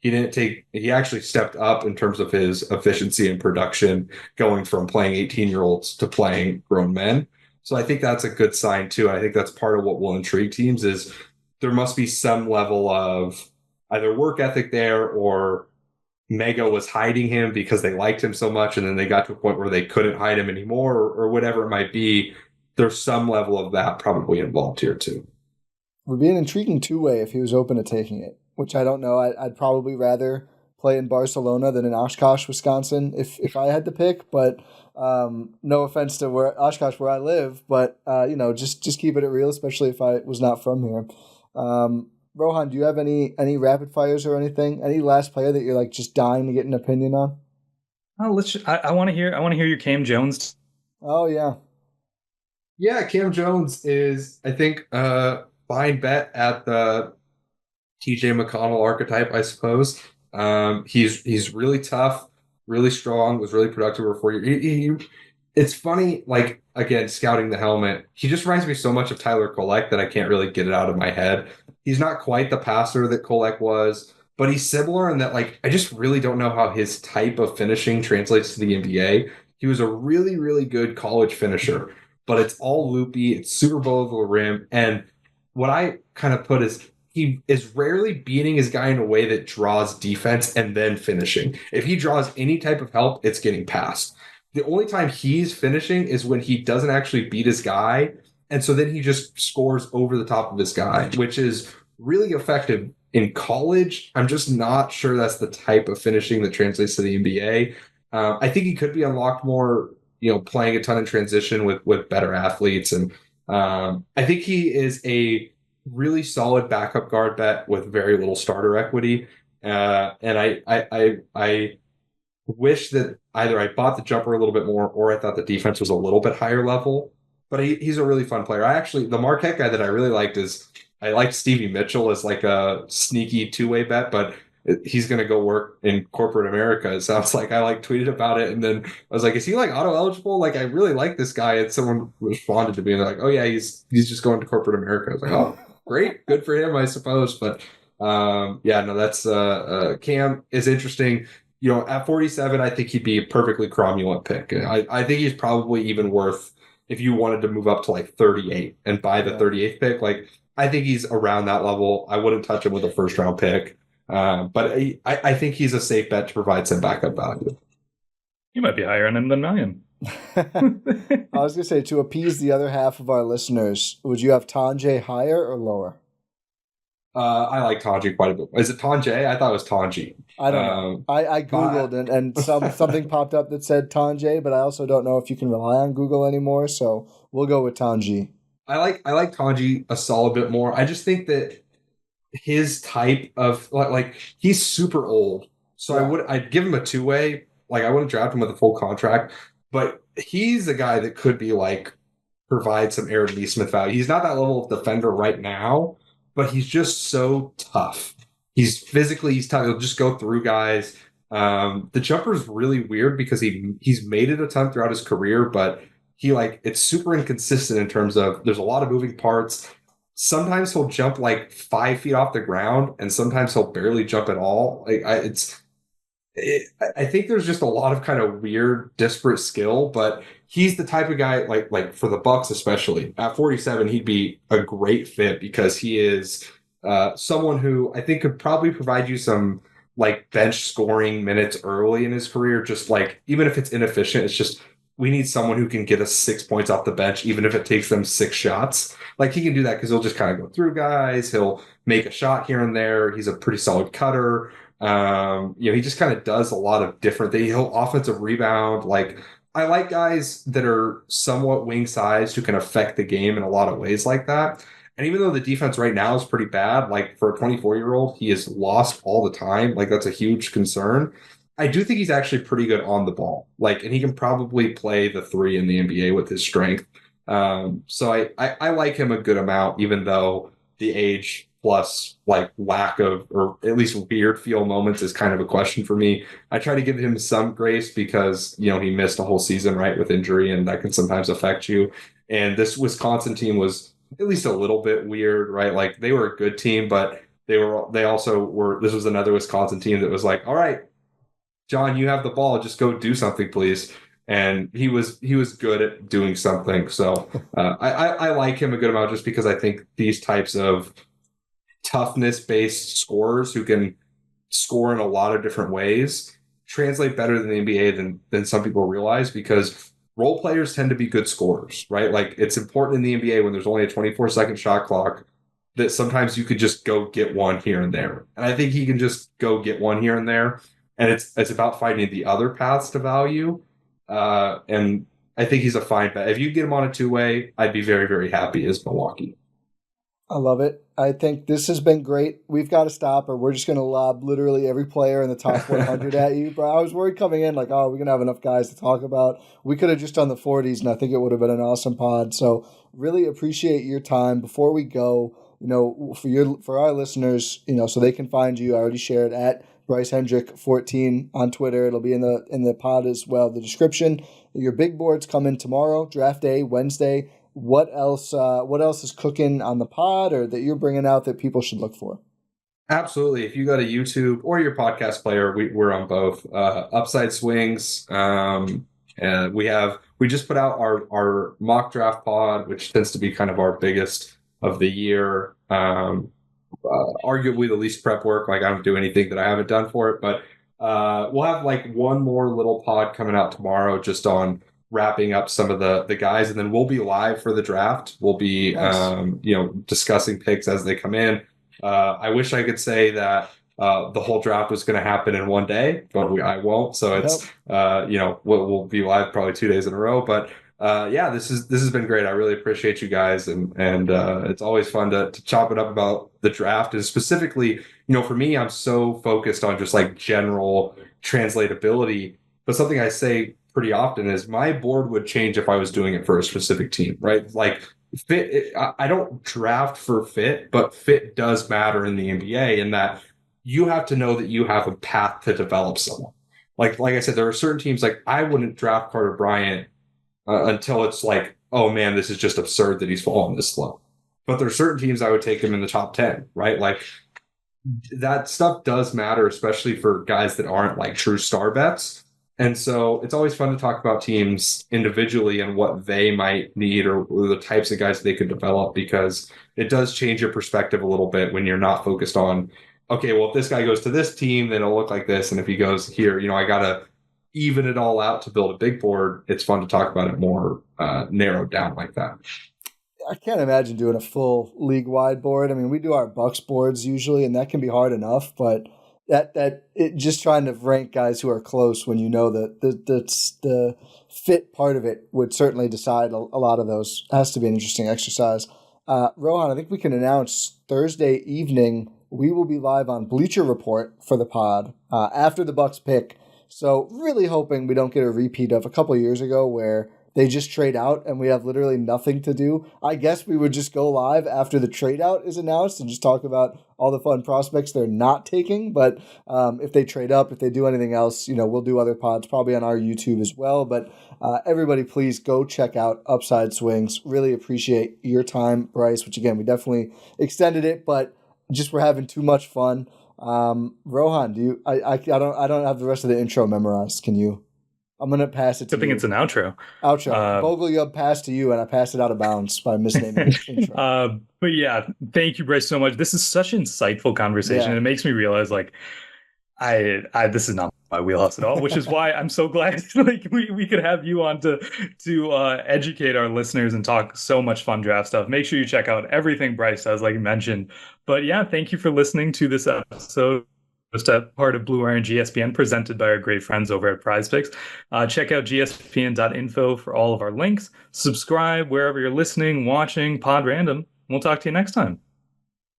He actually stepped up in terms of his efficiency and production, going from playing 18-year-olds to playing grown men. So I think that's a good sign too. I think that's part of what will intrigue teams is there must be some level of either work ethic there or Mega was hiding him because they liked him so much, and then they got to a point where they couldn't hide him anymore, or whatever it might be. There's some level of that probably involved here too. Would be an intriguing two-way if he was open to taking it, which I don't know. I'd probably rather play in Barcelona than in Oshkosh, Wisconsin, if I had to pick. But no offense to Oshkosh, where I live, but just keep it real, especially if I was not from here. Rohan, do you have any rapid fires or anything? Any last player that you're like just dying to get an opinion on? Oh, I want to hear your Kam Jones. Oh yeah. Yeah, Kam Jones is, I think, fine bet at the TJ McConnell archetype, I suppose. He's really tough, really strong, was really productive over 4 years. It's funny, like, again, scouting the helmet, he just reminds me so much of Tyler Kolek that I can't really get it out of my head. He's not quite the passer that Kolek was, but he's similar in that, like, I just really don't know how his type of finishing translates to the NBA. He was a really, really good college finisher, but it's all loopy, it's super below the rim, and what I kind of put is he is rarely beating his guy in a way that draws defense and then finishing. If he draws any type of help, it's getting past. The only time he's finishing is when he doesn't actually beat his guy. And so then he just scores over the top of his guy, which is really effective in college. I'm just not sure that's the type of finishing that translates to the NBA. I think he could be unlocked more, playing a ton in transition with better athletes. And I think he is a really solid backup guard bet with very little starter equity. And I wish that either I bought the jumper a little bit more or I thought the defense was a little bit higher level. But he's a really fun player. The Marquette guy that I really liked I liked Stevie Mitchell as like a sneaky two-way bet, but he's going to go work in corporate America. It sounds like I tweeted about it. And then I was like, is he like auto eligible? Like, I really like this guy. And someone responded to me and they're like, oh yeah, he's just going to corporate America. I was like, oh, great. Good for him, I suppose. But that's Kam is interesting. At 47, I think he'd be a perfectly cromulent pick. I think he's probably even worth, if you wanted to move up to like 38 and buy the 38th pick, like I think he's around that level. I wouldn't touch him with a first round pick. But I think he's a safe bet to provide some backup value. You might be higher on him than I am. I was going to say, to appease the other half of our listeners, would you have Tonje higher or lower? I like Tonje quite a bit. Is it Tonje? I thought it was Tonje. I don't know. I Googled and something popped up that said Tonje, but I also don't know if you can rely on Google anymore, so we'll go with Tonje. I like Tonje a solid bit more. I just think that his type of like he's super old. So I'd give him a two-way. Like I wouldn't draft him with a full contract, but he's a guy that could be like provide some Aaron Nesmith value. He's not that level of defender right now, but he's just so tough. He's tough. He'll just go through guys. The jumper is really weird because he's made it a ton throughout his career, but it's super inconsistent in terms of there's a lot of moving parts. Sometimes he'll jump like 5 feet off the ground, and sometimes he'll barely jump at all. I think there's just a lot of kind of weird, disparate skill, but he's the type of guy like for the Bucks, especially at 47, he'd be a great fit because he is someone who I think could probably provide you some like bench scoring minutes early in his career. Just like, even if it's inefficient, it's just, we need someone who can get us 6 points off the bench, even if it takes them 6 shots. Like he can do that because he'll just kind of go through guys. He'll make a shot here and there. He's a pretty solid cutter. He just kind of does a lot of different things. He'll offensive rebound. Like I like guys that are somewhat wing sized who can affect the game in a lot of ways like that. And even though the defense right now is pretty bad, like for a 24-year-old, he is lost all the time. Like that's a huge concern. I do think he's actually pretty good on the ball. Like, and he can probably play the 3 in the NBA with his strength. So I like him a good amount, even though the age plus like lack of, or at least weird feel moments is kind of a question for me. I try to give him some grace because, he missed a whole season, right, with injury, and that can sometimes affect you. And this Wisconsin team was at least a little bit weird, right? Like they were a good team, but they also were, this was another Wisconsin team that was like, all right, John, you have the ball, just go do something, please. And he was good at doing something. So I like him a good amount just because I think these types of toughness-based scorers who can score in a lot of different ways translate better than the NBA than some people realize, because role players tend to be good scorers, right? Like, it's important in the NBA when there's only a 24-second shot clock that sometimes you could just go get one here and there. And I think he can just go get one here and there. And it's about finding the other paths to value. And I think he's a fine bet. If you get him on a two-way, I'd be very, very happy as Milwaukee. I love it. I think this has been great. We've got to stop, or we're just going to lob literally every player in the top 100 at you. But I was worried coming in, like, oh, we're going to have enough guys to talk about. We could have just done the 40s, and I think it would have been an awesome pod. So really appreciate your time. Before we go, for our listeners, so they can find you, I already shared at Bryce Hendrick 14 on Twitter. It'll be in the pod as well, the description. Your big boards come in tomorrow, draft day, Wednesday. What else is cooking on the pod, or that you're bringing out that people should look for? Absolutely. If you go to YouTube or your podcast player, we're on both. Upside Swings. And we just put out our mock draft pod, which tends to be kind of our biggest of the year. Arguably the least prep work. Like, I don't do anything that I haven't done for it, but we'll have like one more little pod coming out tomorrow just on wrapping up some of the guys, and then we'll be live for the draft. We'll be discussing picks as they come in. I wish I could say that the whole draft was going to happen in one day, but I won't. So it's we'll be live probably 2 days in a row. But this has been great. I really appreciate you guys, and it's always fun to chop it up about the draft, and specifically, for me, I'm so focused on just like general translatability. But something I say pretty often is my board would change if I was doing it for a specific team, right? Like, fit, I don't draft for fit, but fit does matter in the NBA, in that you have to know that you have a path to develop someone. Like I said, there are certain teams, like I wouldn't draft Carter Bryant until it's like, oh man, this is just absurd that he's fallen this low. But there are certain teams I would take him in the top 10, right? Like, that stuff does matter, especially for guys that aren't like true star bets. And so it's always fun to talk about teams individually and what they might need, or the types of guys they could develop, because it does change your perspective a little bit when you're not focused on, okay, well, if this guy goes to this team, then it'll look like this. And if he goes here, I got to even it all out to build a big board. It's fun to talk about it more narrowed down like that. I can't imagine doing a full league-wide board. I mean, we do our Bucks boards usually, and that can be hard enough, but that it just trying to rank guys who are close when that the fit part of it would certainly decide a lot of those. It has to be an interesting exercise. Rohan, I think we can announce Thursday evening we will be live on Bleacher Report for the pod after the Bucks pick. So really hoping we don't get a repeat of a couple of years ago where they just trade out and we have literally nothing to do. I guess we would just go live after the trade out is announced and just talk about all the fun prospects they're not taking. But if they trade up, if they do anything else, we'll do other pods probably on our YouTube as well. But everybody, please go check out Upside Swings. Really appreciate your time, Bryce, which again, we definitely extended it, but just we're having too much fun. Rohan, I don't have the rest of the intro memorized. Can you? I'm going to pass it to you. I think it's an outro. Bogoljub passed to you, and I passed it out of bounds by misnaming the intro. But yeah, thank you, Bryce, so much. This is such an insightful conversation. And it makes me realize, like, this is not my wheelhouse at all, which is why I'm so glad like we could have you on to educate our listeners and talk so much fun draft stuff. Make sure you check out everything Bryce does, like you mentioned. But yeah, thank you for listening to this episode. Just a part of Blue Wire GSPN, presented by our great friends over at Prize Picks. Check out gspn.info for all of our links. Subscribe wherever you're listening, watching, Pod Random. We'll talk to you next time.